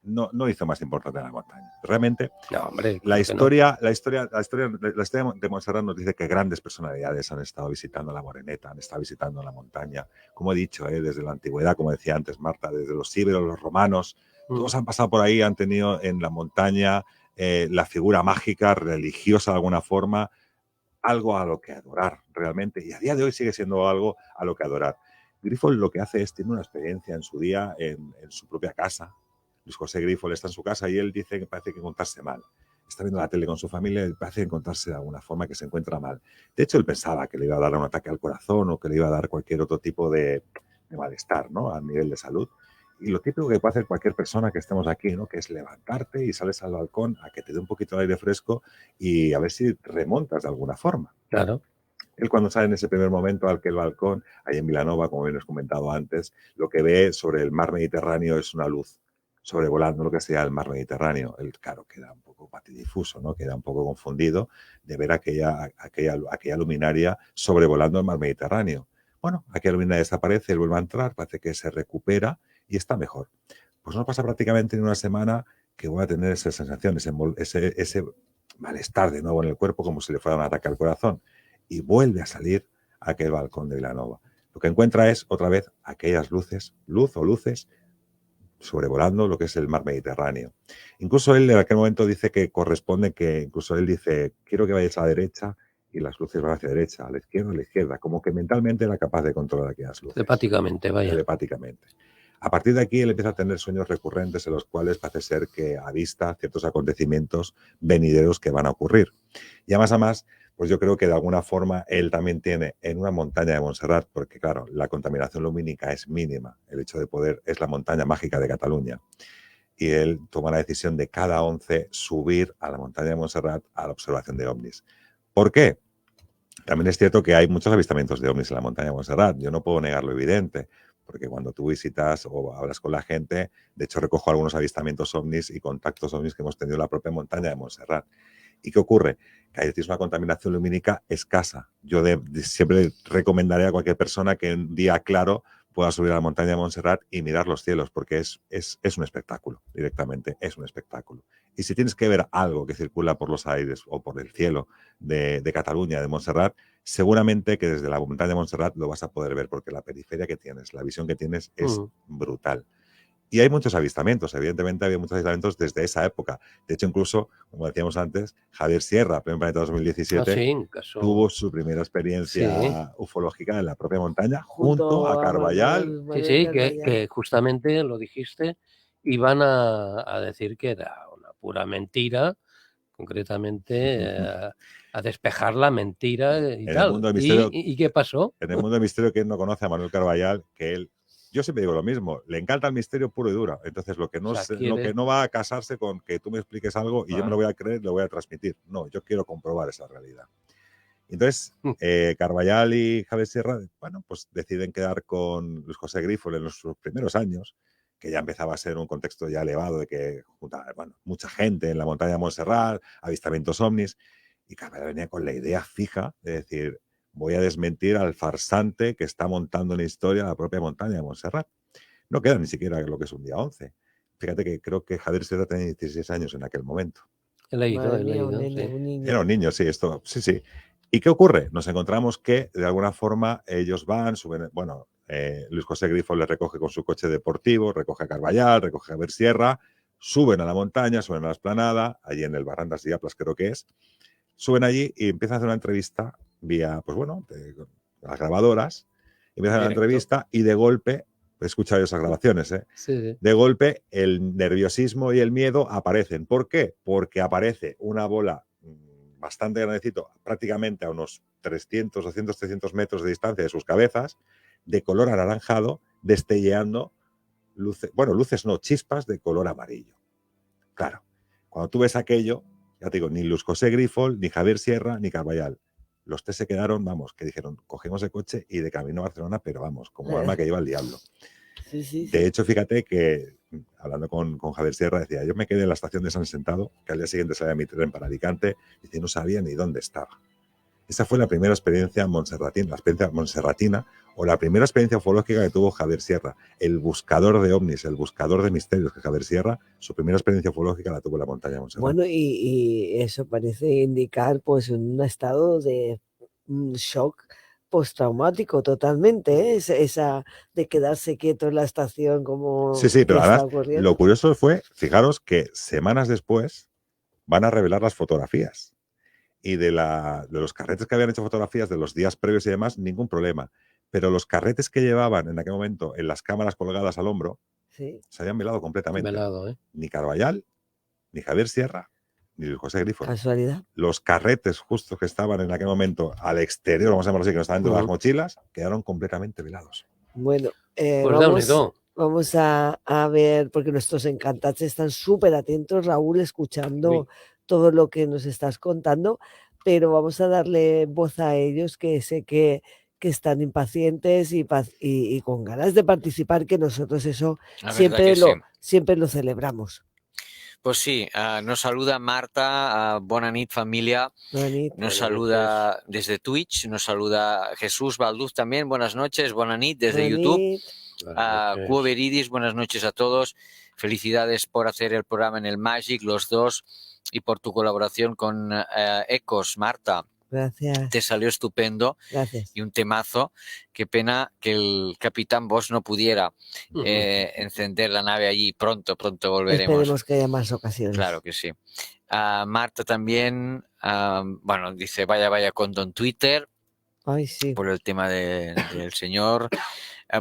no hizo más importante la montaña. Realmente, no, hombre, la historia de Montserrat nos dice que grandes personalidades han estado visitando la Moreneta, han estado visitando la montaña. Como he dicho, desde la antigüedad, como decía antes Marta, desde los íberos, los romanos, todos han pasado por ahí, han tenido en la montaña la figura mágica, religiosa de alguna forma, algo a lo que adorar realmente. Y a día de hoy sigue siendo algo a lo que adorar. Grifols lo que hace es, tiene una experiencia en su día en su propia casa. Luis José Grifols está en su casa y él dice que parece que encontrarse mal. Está viendo la tele con su familia y parece encontrarse de alguna forma que se encuentra mal. De hecho, él pensaba que le iba a dar un ataque al corazón o que le iba a dar cualquier otro tipo de malestar, ¿no? A nivel de salud. Y lo típico que puede hacer cualquier persona que estemos aquí, ¿no? Que es levantarte y sales al balcón a que te dé un poquito de aire fresco y a ver si remontas de alguna forma. Claro. Él cuando sale en ese primer momento al que el balcón, ahí en Vilanova, como bien os he comentado antes, lo que ve sobre el mar Mediterráneo es una luz sobrevolando lo que sea el mar Mediterráneo. Él, claro, queda un poco patidifuso, ¿no? Queda un poco confundido de ver aquella luminaria sobrevolando el mar Mediterráneo. Bueno, aquella luminaria desaparece, él vuelve a entrar, parece que se recupera y está mejor. Pues no pasa prácticamente ni una semana que voy a tener esa sensación, ese malestar de nuevo en el cuerpo, como si le fuera un ataque al corazón. Y vuelve a salir a aquel balcón de Vilanova. Lo que encuentra es, otra vez, aquellas luces sobrevolando lo que es el mar Mediterráneo. Incluso él en aquel momento dice que corresponde que, incluso él dice, quiero que vayáis a la derecha y las luces van hacia la derecha, a la izquierda, como que mentalmente era capaz de controlar aquellas luces. Telepáticamente, vaya. Telepáticamente. A partir de aquí él empieza a tener sueños recurrentes en los cuales parece ser que avista ciertos acontecimientos venideros que van a ocurrir. Y además a más, pues yo creo que de alguna forma él también tiene en una montaña de Montserrat, porque claro, la contaminación lumínica es mínima, el hecho de poder, es la montaña mágica de Cataluña. Y él toma la decisión de cada 11 subir a la montaña de Montserrat a la observación de ovnis. ¿Por qué? También es cierto que hay muchos avistamientos de ovnis en la montaña de Montserrat, yo no puedo negar lo evidente, porque cuando tú visitas o hablas con la gente, de hecho recojo algunos avistamientos ovnis y contactos ovnis que hemos tenido en la propia montaña de Montserrat. ¿Y qué ocurre? Que ahí tienes una contaminación lumínica escasa. Yo siempre recomendaré a cualquier persona que un día claro pueda subir a la montaña de Montserrat y mirar los cielos, porque es un espectáculo, directamente, es un espectáculo. Y si tienes que ver algo que circula por los aires o por el cielo de Cataluña, de Montserrat, seguramente que desde la montaña de Montserrat lo vas a poder ver, porque la periferia que tienes, la visión que tienes es brutal. Y hay muchos avistamientos, evidentemente había muchos avistamientos desde esa época. De hecho, incluso, como decíamos antes, Javier Sierra, Premio Planeta 2017, tuvo su primera experiencia ufológica en la propia montaña junto a Carballal. Sí, que justamente lo dijiste, iban a decir que era una pura mentira, concretamente a despejar la mentira y tal. ¿Y qué pasó? En el mundo del misterio, ¿quién no conoce a Manuel Carballal? Que él yo siempre digo lo mismo, le encanta el misterio puro y duro. Entonces, lo que no va a casarse con que tú me expliques algo y yo me lo voy a creer, lo voy a transmitir. No, yo quiero comprobar esa realidad. Entonces, Carballal y Javier Sierra, bueno, pues deciden quedar con Luis José Grifol en sus primeros años, que ya empezaba a ser un contexto ya elevado de que juntaba, bueno, mucha gente en la montaña de Montserrat, avistamientos ovnis, y Carballal venía con la idea fija de decir, voy a desmentir al farsante que está montando una historia a la propia montaña de Montserrat. No queda ni siquiera lo que es un día 11. Fíjate que creo que Javier Sierra tenía 16 años en aquel momento. He leído, Madre mía, un sí. nene, un niño. Era un niño, sí, esto, sí. ¿Y qué ocurre? Nos encontramos que, de alguna forma, ellos van, suben, bueno, Luis José Grifol les recoge con su coche deportivo, recoge a Carballal, recoge a Javier Sierra, suben a la montaña, suben a la esplanada, allí en el Barrandas de Aplas creo que es, suben allí y empiezan a hacer una entrevista vía, pues bueno, las grabadoras, empiezan la entrevista y de golpe, he escuchado esas grabaciones, Sí. De golpe el nerviosismo y el miedo aparecen. ¿Por qué? Porque aparece una bola bastante grandecito, prácticamente a unos 300, 200, 300 metros de distancia de sus cabezas, de color anaranjado, destelleando luces, bueno, luces no, chispas de color amarillo. Claro, cuando tú ves aquello, ya te digo, ni Luis José Grifol, ni Javier Sierra, ni Carballal. Los tres se quedaron, vamos, que dijeron, cogemos el coche y de camino a Barcelona, pero vamos, como arma que lleva el diablo. Sí. De hecho, fíjate que, hablando con Javier Sierra, decía, yo me quedé en la estación de San Sentado, que al día siguiente salía mi tren para Alicante, y no sabía ni dónde estaba. Esa fue la primera experiencia monserratina, o la primera experiencia ufológica que tuvo Javier Sierra, el buscador de ovnis, el buscador de misterios, que Javier Sierra, su primera experiencia ufológica la tuvo en la montaña de Montserrat. Bueno, y eso parece indicar pues un estado de shock postraumático totalmente, esa de quedarse quieto en la estación como Sí, pero además ocurriendo. Lo curioso fue, fijaros que semanas después van a revelar las fotografías. Y de los carretes que habían hecho fotografías de los días previos y demás, ningún problema. Pero los carretes que llevaban en aquel momento en las cámaras colgadas al hombro, se habían velado completamente. Ni Carballal, ni Javier Sierra, ni Luis José Grifol. Casualidad. Los carretes justos que estaban en aquel momento al exterior, vamos a llamarlo así, que no estaban dentro de las mochilas, quedaron completamente velados. Bueno, pues vamos a ver, porque nuestros encantados están súper atentos, Raúl, escuchando todo lo que nos estás contando, pero vamos a darle voz a ellos, que sé que están impacientes y con ganas de participar, que nosotros eso siempre lo celebramos. Pues sí, nos saluda Marta, bona nit familia, nos saluda desde Twitch, nos saluda Jesús Balduz también, buenas noches, bona nit desde YouTube, Cuo Veridis, buenas noches a todos, felicidades por hacer el programa en el Magic, los dos, y por tu colaboración con Ecos, Marta. Gracias. Te salió estupendo. Gracias. Y un temazo. Qué pena que el Capitán Bosch no pudiera encender la nave allí. Pronto volveremos. Esperemos que haya más ocasiones. Claro que sí. Marta también, bueno, dice vaya con Don Twitter. Ay, sí. Por el tema del señor.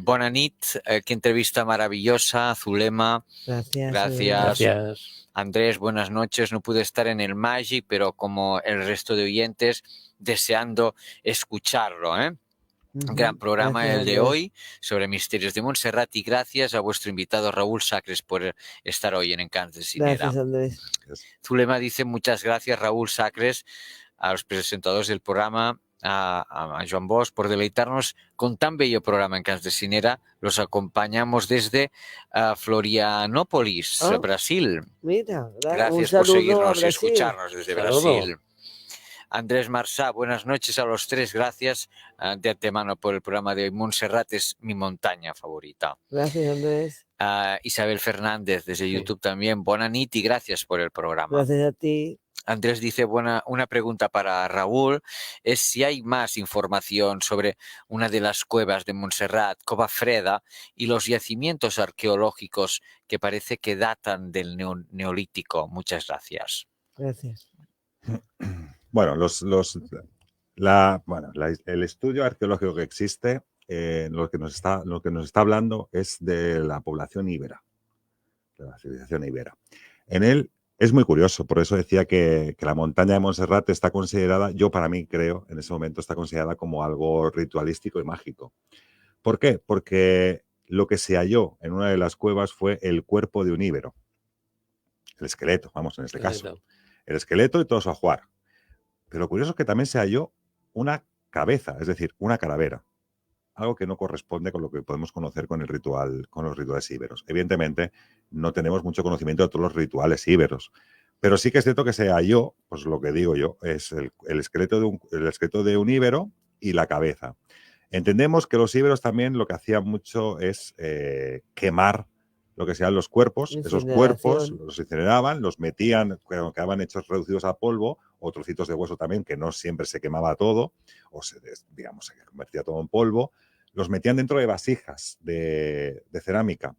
Bona nit, qué entrevista maravillosa, Zulema. Gracias. Andrés, buenas noches. No pude estar en el Magic, pero como el resto de oyentes, deseando escucharlo. Un gran programa el de hoy sobre misterios de Montserrat, y gracias a vuestro invitado Raúl Sacres por estar hoy en Encants de Cinera. Gracias, Andrés. Zulema dice muchas gracias, Raúl Sacres, a los presentadores del programa, a Joan Bosch, por deleitarnos con tan bello programa en Encants de Cinera. Los acompañamos desde Florianópolis, Brasil. Mira, gracias por seguirnos y escucharnos desde Brasil. Andrés Marsá, buenas noches a los tres. Gracias de antemano por el programa de hoy. Montserrat es mi montaña favorita. Gracias, Andrés. Isabel Fernández desde YouTube también. Bona nit y gracias por el programa. Gracias a ti. Andrés dice, una pregunta para Raúl, es si hay más información sobre una de las cuevas de Montserrat, Cova Freda, y los yacimientos arqueológicos que parece que datan del Neolítico. Muchas gracias. Gracias. Bueno, el estudio arqueológico que existe, lo que nos está hablando es de la población íbera, de la civilización íbera. En él es muy curioso, por eso decía que la montaña de Montserrat está considerada, yo para mí creo, en ese momento está considerada como algo ritualístico y mágico. ¿Por qué? Porque lo que se halló en una de las cuevas fue el cuerpo de un íbero. El esqueleto, vamos, en este caso. El esqueleto y todo su ajuar. Pero lo curioso es que también se halló una cabeza, es decir, una calavera. Algo que no corresponde con lo que podemos conocer con el ritual, con los rituales íberos. Evidentemente, no tenemos mucho conocimiento de todos los rituales íberos. Pero sí que es cierto que se halló, pues lo que digo yo, es el esqueleto de un íbero y la cabeza. Entendemos que los íberos también lo que hacían mucho es quemar lo que sean los cuerpos. Esos cuerpos los incineraban, los metían, cuando quedaban hechos reducidos a polvo, o trocitos de hueso también, que no siempre se quemaba todo, o se convertía todo en polvo. Los metían dentro de vasijas de cerámica,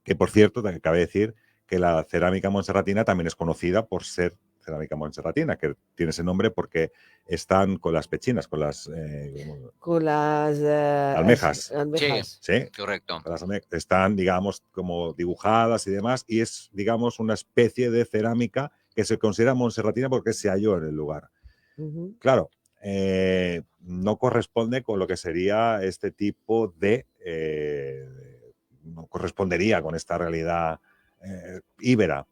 que por cierto, cabe decir que la cerámica montserratina también es conocida por ser cerámica montserratina, que tiene ese nombre porque están con las pechinas, con las almejas. Sí, correcto. Están, digamos, como dibujadas y demás, y es, digamos, una especie de cerámica que se considera montserratina porque se halló en el lugar. Claro, no corresponde con lo que sería este tipo de... no correspondería con esta realidad íbera.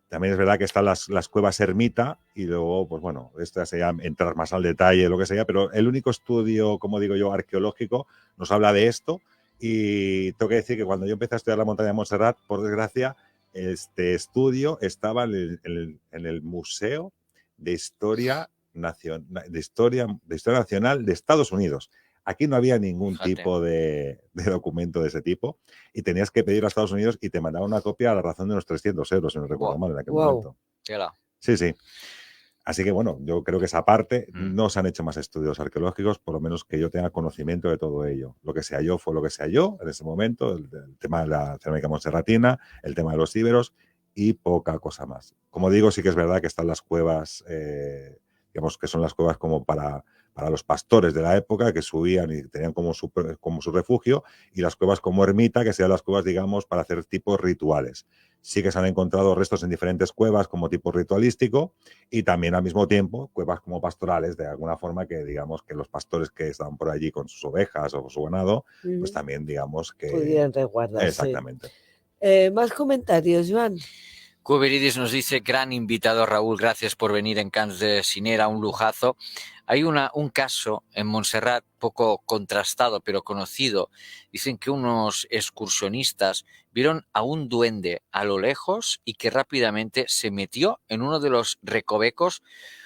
También es verdad que están las cuevas ermita y luego, pues bueno, esto ya sería entrar más al detalle, lo que sea, pero el único estudio, como digo yo, arqueológico nos habla de esto, y tengo que decir que cuando yo empecé a estudiar la montaña de Montserrat, por desgracia, este estudio estaba en el Museo de Historia Nacional de Estados Unidos. Aquí no había ningún tipo de documento de ese tipo y tenías que pedir a Estados Unidos y te mandaban una copia a la razón de unos 300 euros, si no recuerdo mal, en aquel momento. Sí, sí. Así que, bueno, yo creo que esa parte no se han hecho más estudios arqueológicos, por lo menos que yo tenga conocimiento de todo ello. Lo que se halló fue lo que se halló en ese momento, el tema de la cerámica montserratina, el tema de los íberos y poca cosa más. Como digo, sí que es verdad que están las cuevas, digamos que son las cuevas como para los pastores de la época, que subían y tenían como su refugio, y las cuevas como ermita, que sean las cuevas, digamos, para hacer tipos rituales. Sí que se han encontrado restos en diferentes cuevas como tipo ritualístico, y también al mismo tiempo cuevas como pastorales, de alguna forma que, digamos, que los pastores que estaban por allí con sus ovejas o su ganado, pues también, digamos, que... pudieran resguardarse. Exactamente. Más comentarios, Joan. Cuberidis nos dice, gran invitado Raúl, gracias por venir en Cans de Sinera, un lujazo. Hay un caso en Montserrat poco contrastado pero conocido. Dicen que unos excursionistas vieron a un duende a lo lejos y que rápidamente se metió en uno de los recovecos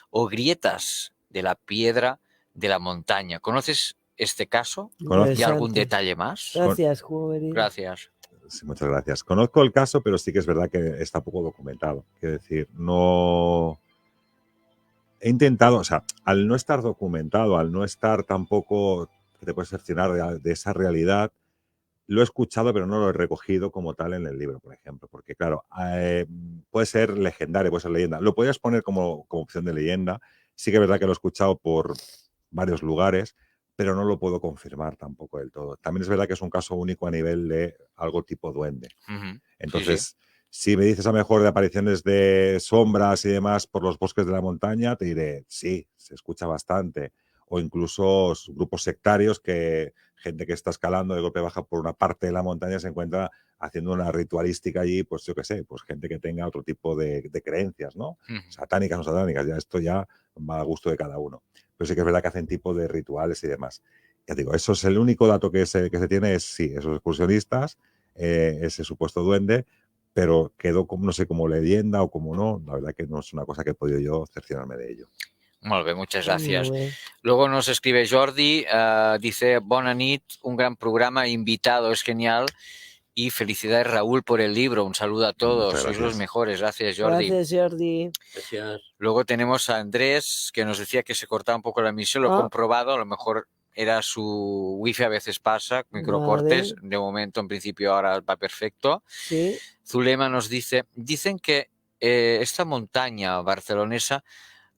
o grietas de la piedra de la montaña. ¿Conoces este caso? ¿Y algún detalle más? Gracias, Cuberidis. Gracias. Sí, muchas gracias. Conozco el caso, pero sí que es verdad que está poco documentado. Quiero decir, no... He intentado, o sea, al no estar documentado, al no estar tampoco que te puedes cerciorar de esa realidad, lo he escuchado, pero no lo he recogido como tal en el libro, por ejemplo. Porque, claro, puede ser legendario, puede ser leyenda. Lo podrías poner como opción de leyenda. Sí que es verdad que lo he escuchado por varios lugares, pero no lo puedo confirmar tampoco del todo. También es verdad que es un caso único a nivel de algo tipo duende. Entonces, si me dices a lo mejor de apariciones de sombras y demás por los bosques de la montaña, te diré, sí, se escucha bastante. O incluso grupos sectarios que gente que está escalando de golpe baja por una parte de la montaña se encuentra haciendo una ritualística allí, pues yo qué sé, pues gente que tenga otro tipo de creencias, ¿no? Satánicas o satánicas, ya esto ya va a gusto de cada uno. Pero sí que es verdad que hacen tipo de rituales y demás. Ya digo, eso es el único dato que se tiene, es sí, esos excursionistas, ese supuesto duende, pero quedó como, no sé, como leyenda o como no, la verdad que no es una cosa que he podido yo cerciorarme de ello. Molt bé, muchas gracias. Luego nos escribe Jordi, dice, bona nit, un gran programa, invitado, es genial. Y felicidades, Raúl, por el libro. Un saludo a todos. Sois los mejores. Gracias, Jordi. Gracias, Jordi. Gracias. Luego tenemos a Andrés, que nos decía que se cortaba un poco la emisión. Lo he comprobado. A lo mejor era su wifi, a veces pasa, microcortes. De momento, en principio, ahora va perfecto. Sí. Zulema nos dice, dicen que esta montaña barcelonesa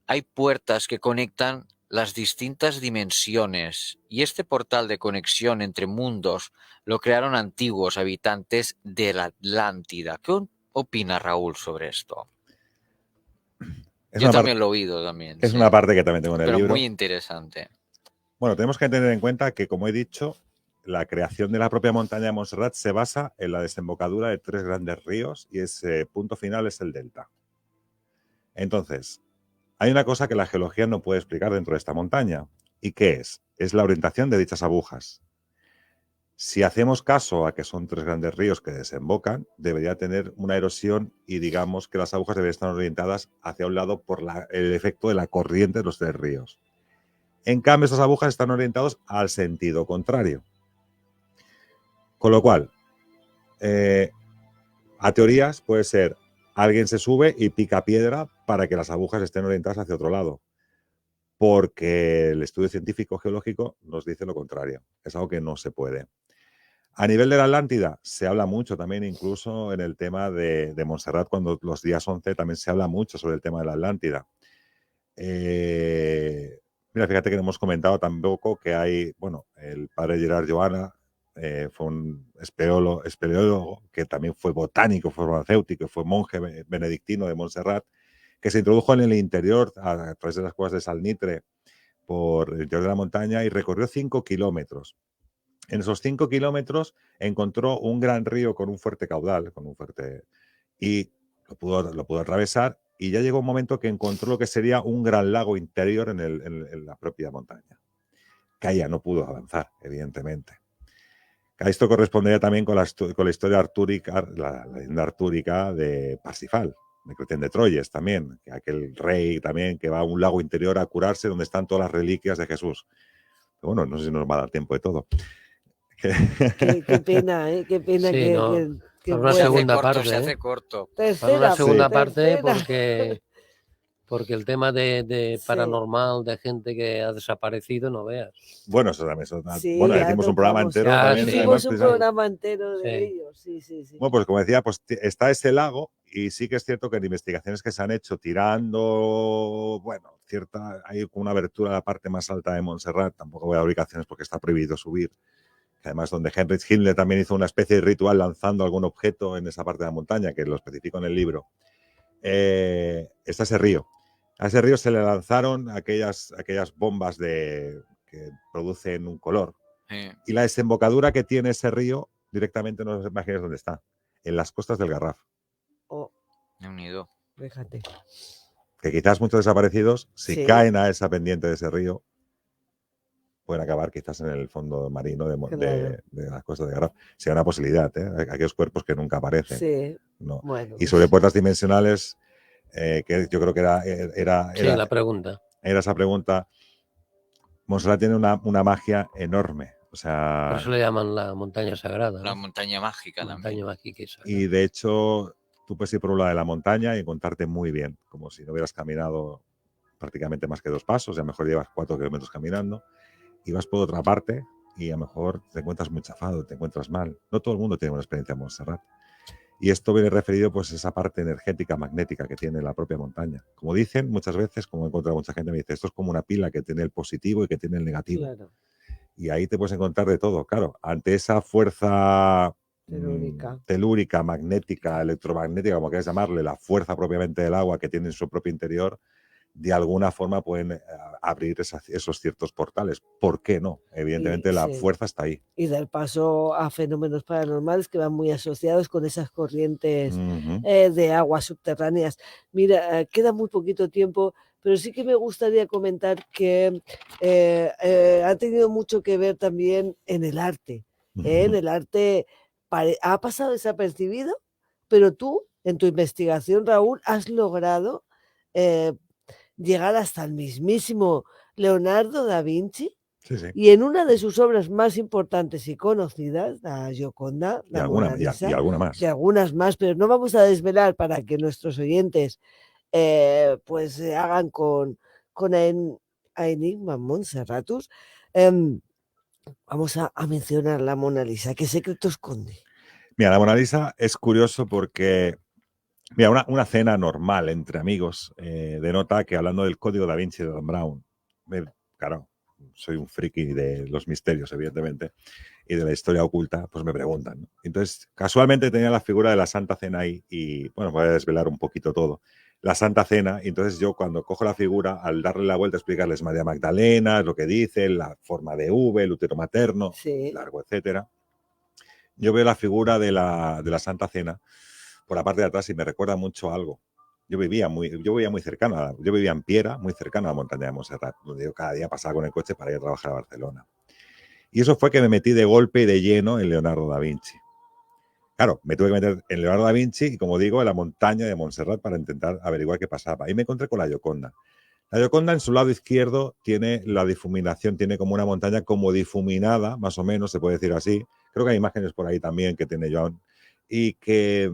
hay puertas que conectan las distintas dimensiones y este portal de conexión entre mundos lo crearon antiguos habitantes de la Atlántida. ¿Qué opina Raúl sobre esto? Yo también lo he oído también. Es una parte que también tengo en el libro. Pero muy interesante. Bueno, tenemos que tener en cuenta que, como he dicho, la creación de la propia montaña de Montserrat se basa en la desembocadura de 3 grandes ríos y ese punto final es el delta. Entonces, hay una cosa que la geología no puede explicar dentro de esta montaña. ¿Y qué es? Es la orientación de dichas agujas. Si hacemos caso a que son 3 grandes ríos que desembocan, debería tener una erosión y digamos que las agujas deberían estar orientadas hacia un lado por el efecto de la corriente de los 3 ríos. En cambio, estas agujas están orientadas al sentido contrario. Con lo cual, a teorías puede ser alguien se sube y pica piedra para que las agujas estén orientadas hacia otro lado. Porque el estudio científico geológico nos dice lo contrario. Es algo que no se puede. A nivel de la Atlántida, se habla mucho también, incluso en el tema de Montserrat, cuando los días 11 también se habla mucho sobre el tema de la Atlántida. Mira, fíjate que no hemos comentado tampoco que hay, bueno, el padre Gerard Joana fue un espeleólogo que también fue botánico, fue farmacéutico, fue monje benedictino de Montserrat, que se introdujo en el interior a través de las cuevas de Salnitre por el interior de la montaña y recorrió 5 kilómetros. En esos 5 kilómetros encontró un gran río con un fuerte caudal, y lo pudo atravesar, y ya llegó un momento que encontró lo que sería un gran lago interior en la propia montaña. Que ahí ya no pudo avanzar, evidentemente. A esto correspondería también con la historia artúrica, la leyenda artúrica de Parsifal, de Cretén de Troyes también, que aquel rey también que va a un lago interior a curarse donde están todas las reliquias de Jesús. Pero bueno, no sé si nos va a dar tiempo de todo. Qué pena, ¿eh? Qué pena Sí, que, no. que Para una vuelva. segunda corto, parte, se ¿eh? hace corto. Para una Tercera, segunda Sí. parte, tercera. porque el tema de Sí. paranormal, de gente que ha desaparecido, no veas. Bueno, eso también. Sí, Bueno, ya hicimos un programa tocamos. entero Ya, también. sí. Hicimos Además, un precisamente. programa entero de Sí. ellos. Sí. Bueno, pues como decía, pues está ese lago y sí que es cierto que en investigaciones que se han hecho tirando, bueno, hay una abertura a la parte más alta de Montserrat, tampoco voy a ubicaciones porque está prohibido subir, que además donde Heinrich Himmler también hizo una especie de ritual lanzando algún objeto en esa parte de la montaña, que lo especifico en el libro, está ese río. A ese río se le lanzaron aquellas bombas que producen un color. Y la desembocadura que tiene ese río, directamente no os imagináis dónde está. En las costas del Garraf. Oh, Unido. fíjate. Que quizás muchos desaparecidos, si Sí. caen a esa pendiente de ese río, pueden acabar quizás en el fondo marino de las costas del Garraf. Sería una posibilidad, ¿eh? Aquellos cuerpos que nunca aparecen. Sí. No. Bueno. Y sobre puertas dimensionales, que yo creo que era la pregunta. Era esa pregunta. Montserrat tiene una magia enorme. O sea, Por eso le llaman la montaña sagrada, ¿no? La montaña mágica Montaña también. mágica y sagrada. y de hecho, tú puedes ir por un lado de la montaña y encontrarte muy bien, como si no hubieras caminado prácticamente más que 2 pasos, y a lo mejor llevas 4 kilómetros caminando, y vas por otra parte y a lo mejor te encuentras muy chafado, te encuentras mal. No todo el mundo tiene una experiencia en Montserrat. Y esto viene referido pues a esa parte energética, magnética que tiene la propia montaña. Como dicen muchas veces, como he encontrado mucha gente, me dice, esto es como una pila que tiene el positivo y que tiene el negativo. Claro. Y ahí te puedes encontrar de todo, claro. Ante esa fuerza telúrica, magnética, electromagnética, como quieras llamarle, la fuerza propiamente del agua que tiene en su propio interior, de alguna forma pueden abrir esos ciertos portales. ¿Por qué no? Evidentemente la fuerza está ahí. Y dar paso a fenómenos paranormales que van muy asociados con esas corrientes de aguas subterráneas. Mira, queda muy poquito tiempo, pero sí que me gustaría comentar que ha tenido mucho que ver también en el arte. En el arte ha pasado desapercibido, pero tú, en tu investigación, Raúl, has logrado llegar hasta el mismísimo Leonardo da Vinci. Sí, sí. Y en una de sus obras más importantes y conocidas, la Gioconda, la Mona Lisa, y alguna más. Y algunas más, pero no vamos a desvelar para que nuestros oyentes pues se hagan con Enigma Montserratus. Vamos a mencionar la Mona Lisa. ¿Qué secreto esconde? Mira, la Mona Lisa es curioso porque, mira, una cena normal entre amigos denota que hablando del código da Vinci de Dan Brown, claro, soy un friki de los misterios, evidentemente, y de la historia oculta, pues me preguntan, ¿no? Entonces, casualmente tenía la figura de la Santa Cena ahí y, bueno, voy a desvelar un poquito todo. la Santa Cena, y entonces yo cuando cojo la figura, al darle la vuelta, explicarles María Magdalena, lo que dice, la forma de V, el útero materno, Sí. largo, etcétera. Yo veo la figura de la Santa Cena por la parte de atrás y me recuerda mucho a algo. Yo vivía muy cercano, yo vivía en Piera, muy cercano a la montaña de Montserrat, donde yo cada día pasaba con el coche para ir a trabajar a Barcelona. Y eso fue que me metí de golpe y de lleno en Leonardo da Vinci. Claro, me tuve que meter en Leonardo da Vinci y, como digo, en la montaña de Montserrat para intentar averiguar qué pasaba. Y me encontré con la Gioconda. La Gioconda en su lado izquierdo tiene la difuminación, tiene como una montaña como difuminada, más o menos, se puede decir así. Creo que hay imágenes por ahí también que tiene Joan. Y que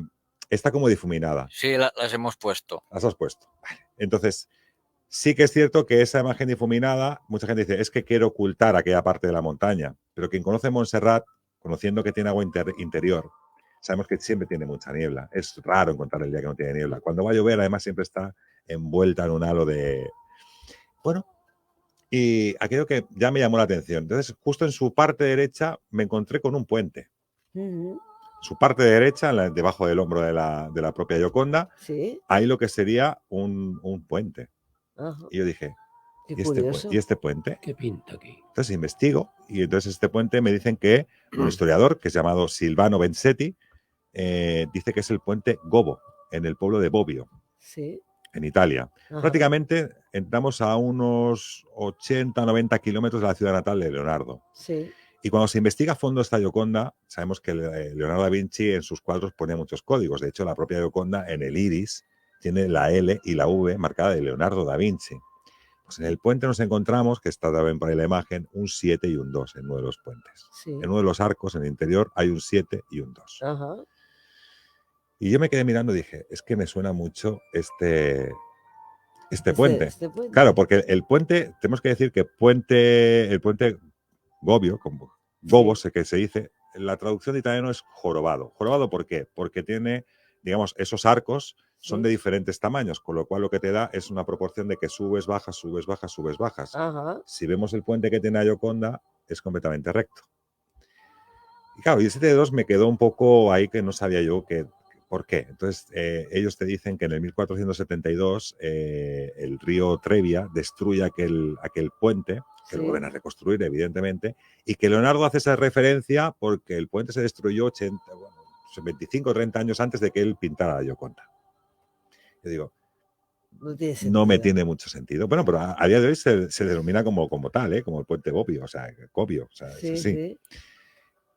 está como difuminada. Sí, las hemos puesto. Las has puesto. Vale. Entonces, sí que es cierto que esa imagen difuminada, mucha gente dice, es que quiero ocultar aquella parte de la montaña. Pero quien conoce Montserrat, conociendo que tiene agua interior, sabemos que siempre tiene mucha niebla. Es raro encontrar el día que no tiene niebla. Cuando va a llover, además, siempre está envuelta en un halo de... Bueno, y aquello que ya me llamó la atención. Entonces, justo en su parte derecha me encontré con un puente. Su parte derecha, debajo del hombro de la propia Gioconda, Sí. hay lo que sería un puente. Ajá. Y yo dije, Qué ¿y curioso. este puente? ¿Qué pinta aquí? Entonces investigo y entonces este puente me dicen que un historiador que es llamado Silvano Bensetti dice que es el puente Gobo, en el pueblo de Bobbio, Sí. en Italia. Ajá. Prácticamente entramos a unos 80-90 kilómetros de la ciudad natal de Leonardo. Sí. Y cuando se investiga a fondo esta Gioconda, sabemos que Leonardo da Vinci en sus cuadros ponía muchos códigos. De hecho, la propia Gioconda en el iris tiene la L y la V marcada de Leonardo da Vinci. Pues en el puente nos encontramos, que está también por ahí la imagen, un 7 y un 2 en uno de los puentes. Sí. En uno de los arcos, en el interior, hay un 7 y un 2. Ajá. Y yo me quedé mirando y dije, es que me suena mucho este puente. Este puente. Claro, porque el puente, tenemos que decir que el puente Bobbio, como Gobo, sé que se dice, la traducción de italiano es jorobado. ¿Jorobado por qué? Porque tiene, digamos, esos arcos son de diferentes tamaños, con lo cual lo que te da es una proporción de que subes, bajas, subes, bajas, subes, bajas. Ajá. Si vemos el puente que tiene la Gioconda, es completamente recto. Y claro, y el 7 de 2 me quedó un poco ahí que no sabía yo por qué. Entonces, ellos te dicen que en el 1472 el río Trebia destruye aquel puente, que lo vuelven a reconstruir, evidentemente, y que Leonardo hace esa referencia porque el puente se destruyó 25 o 30 años antes de que él pintara la Gioconda. Yo digo, no me tiene mucho sentido. Bueno, pero a día de hoy se denomina como tal, como el puente Bobbio, o sea, Bobbio, o sea, es así. Sí.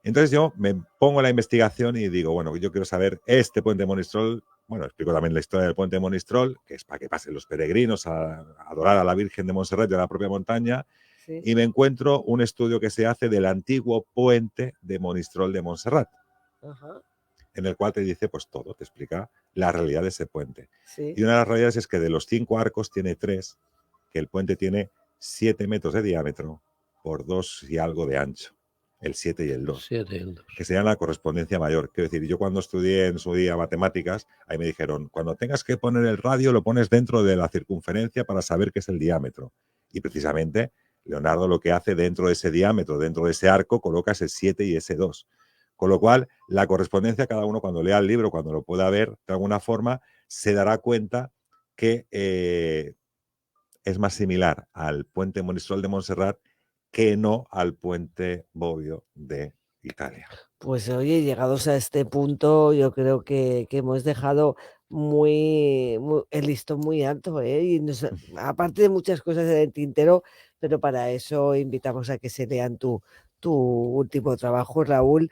Entonces yo me pongo a la investigación y digo, bueno, yo quiero saber este puente de Monistrol. Bueno, explico también la historia del puente de Monistrol, que es para que pasen los peregrinos a adorar a la Virgen de Montserrat de la propia montaña. Sí. Y me encuentro un estudio que se hace del antiguo puente de Monistrol de Montserrat. Ajá. En el cual te dice pues todo, te explica la realidad de ese puente. Sí. Y una de las realidades es que de los 5 arcos tiene 3, que el puente tiene 7 metros de diámetro por 2 y algo de ancho. El 7 y el 2. 7 y el 2. Que sería la correspondencia mayor. Quiero decir, yo cuando estudié en su día matemáticas, ahí me dijeron, cuando tengas que poner el radio, lo pones dentro de la circunferencia para saber qué es el diámetro. Y precisamente Leonardo lo que hace dentro de ese diámetro, dentro de ese arco, coloca ese 7 y ese 2. Con lo cual, la correspondencia, cada uno cuando lea el libro, cuando lo pueda ver de alguna forma, se dará cuenta que es más similar al puente Monistrol de Montserrat que no al puente Bobbio de Italia. Pues oye, llegados a este punto, yo creo que hemos dejado el listón muy alto, ¿eh? Y aparte de muchas cosas en el tintero, pero para eso invitamos a que se lean tu último trabajo, Raúl.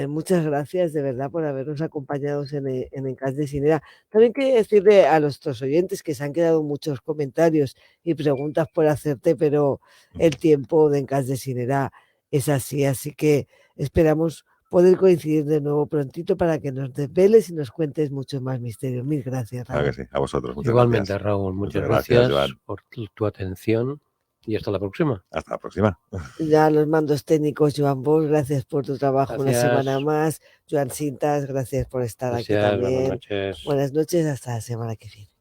Muchas gracias de verdad por habernos acompañado en Encants de Sinera. También quería decirle a nuestros oyentes que se han quedado muchos comentarios y preguntas por hacerte, pero el tiempo de Encants de Sinera es así que esperamos poder coincidir de nuevo prontito para que nos desveles y nos cuentes muchos más misterios. Mil gracias, Raúl. Claro que sí, a vosotros. Muchas Igualmente, gracias. Raúl, muchas gracias Joan. por tu atención y hasta la próxima. Hasta la próxima. Ya los mandos técnicos, Joan Bosch, gracias por tu trabajo una semana más. Joan Cintas, gracias por estar aquí también. Buenas noches. Buenas noches, hasta la semana que viene.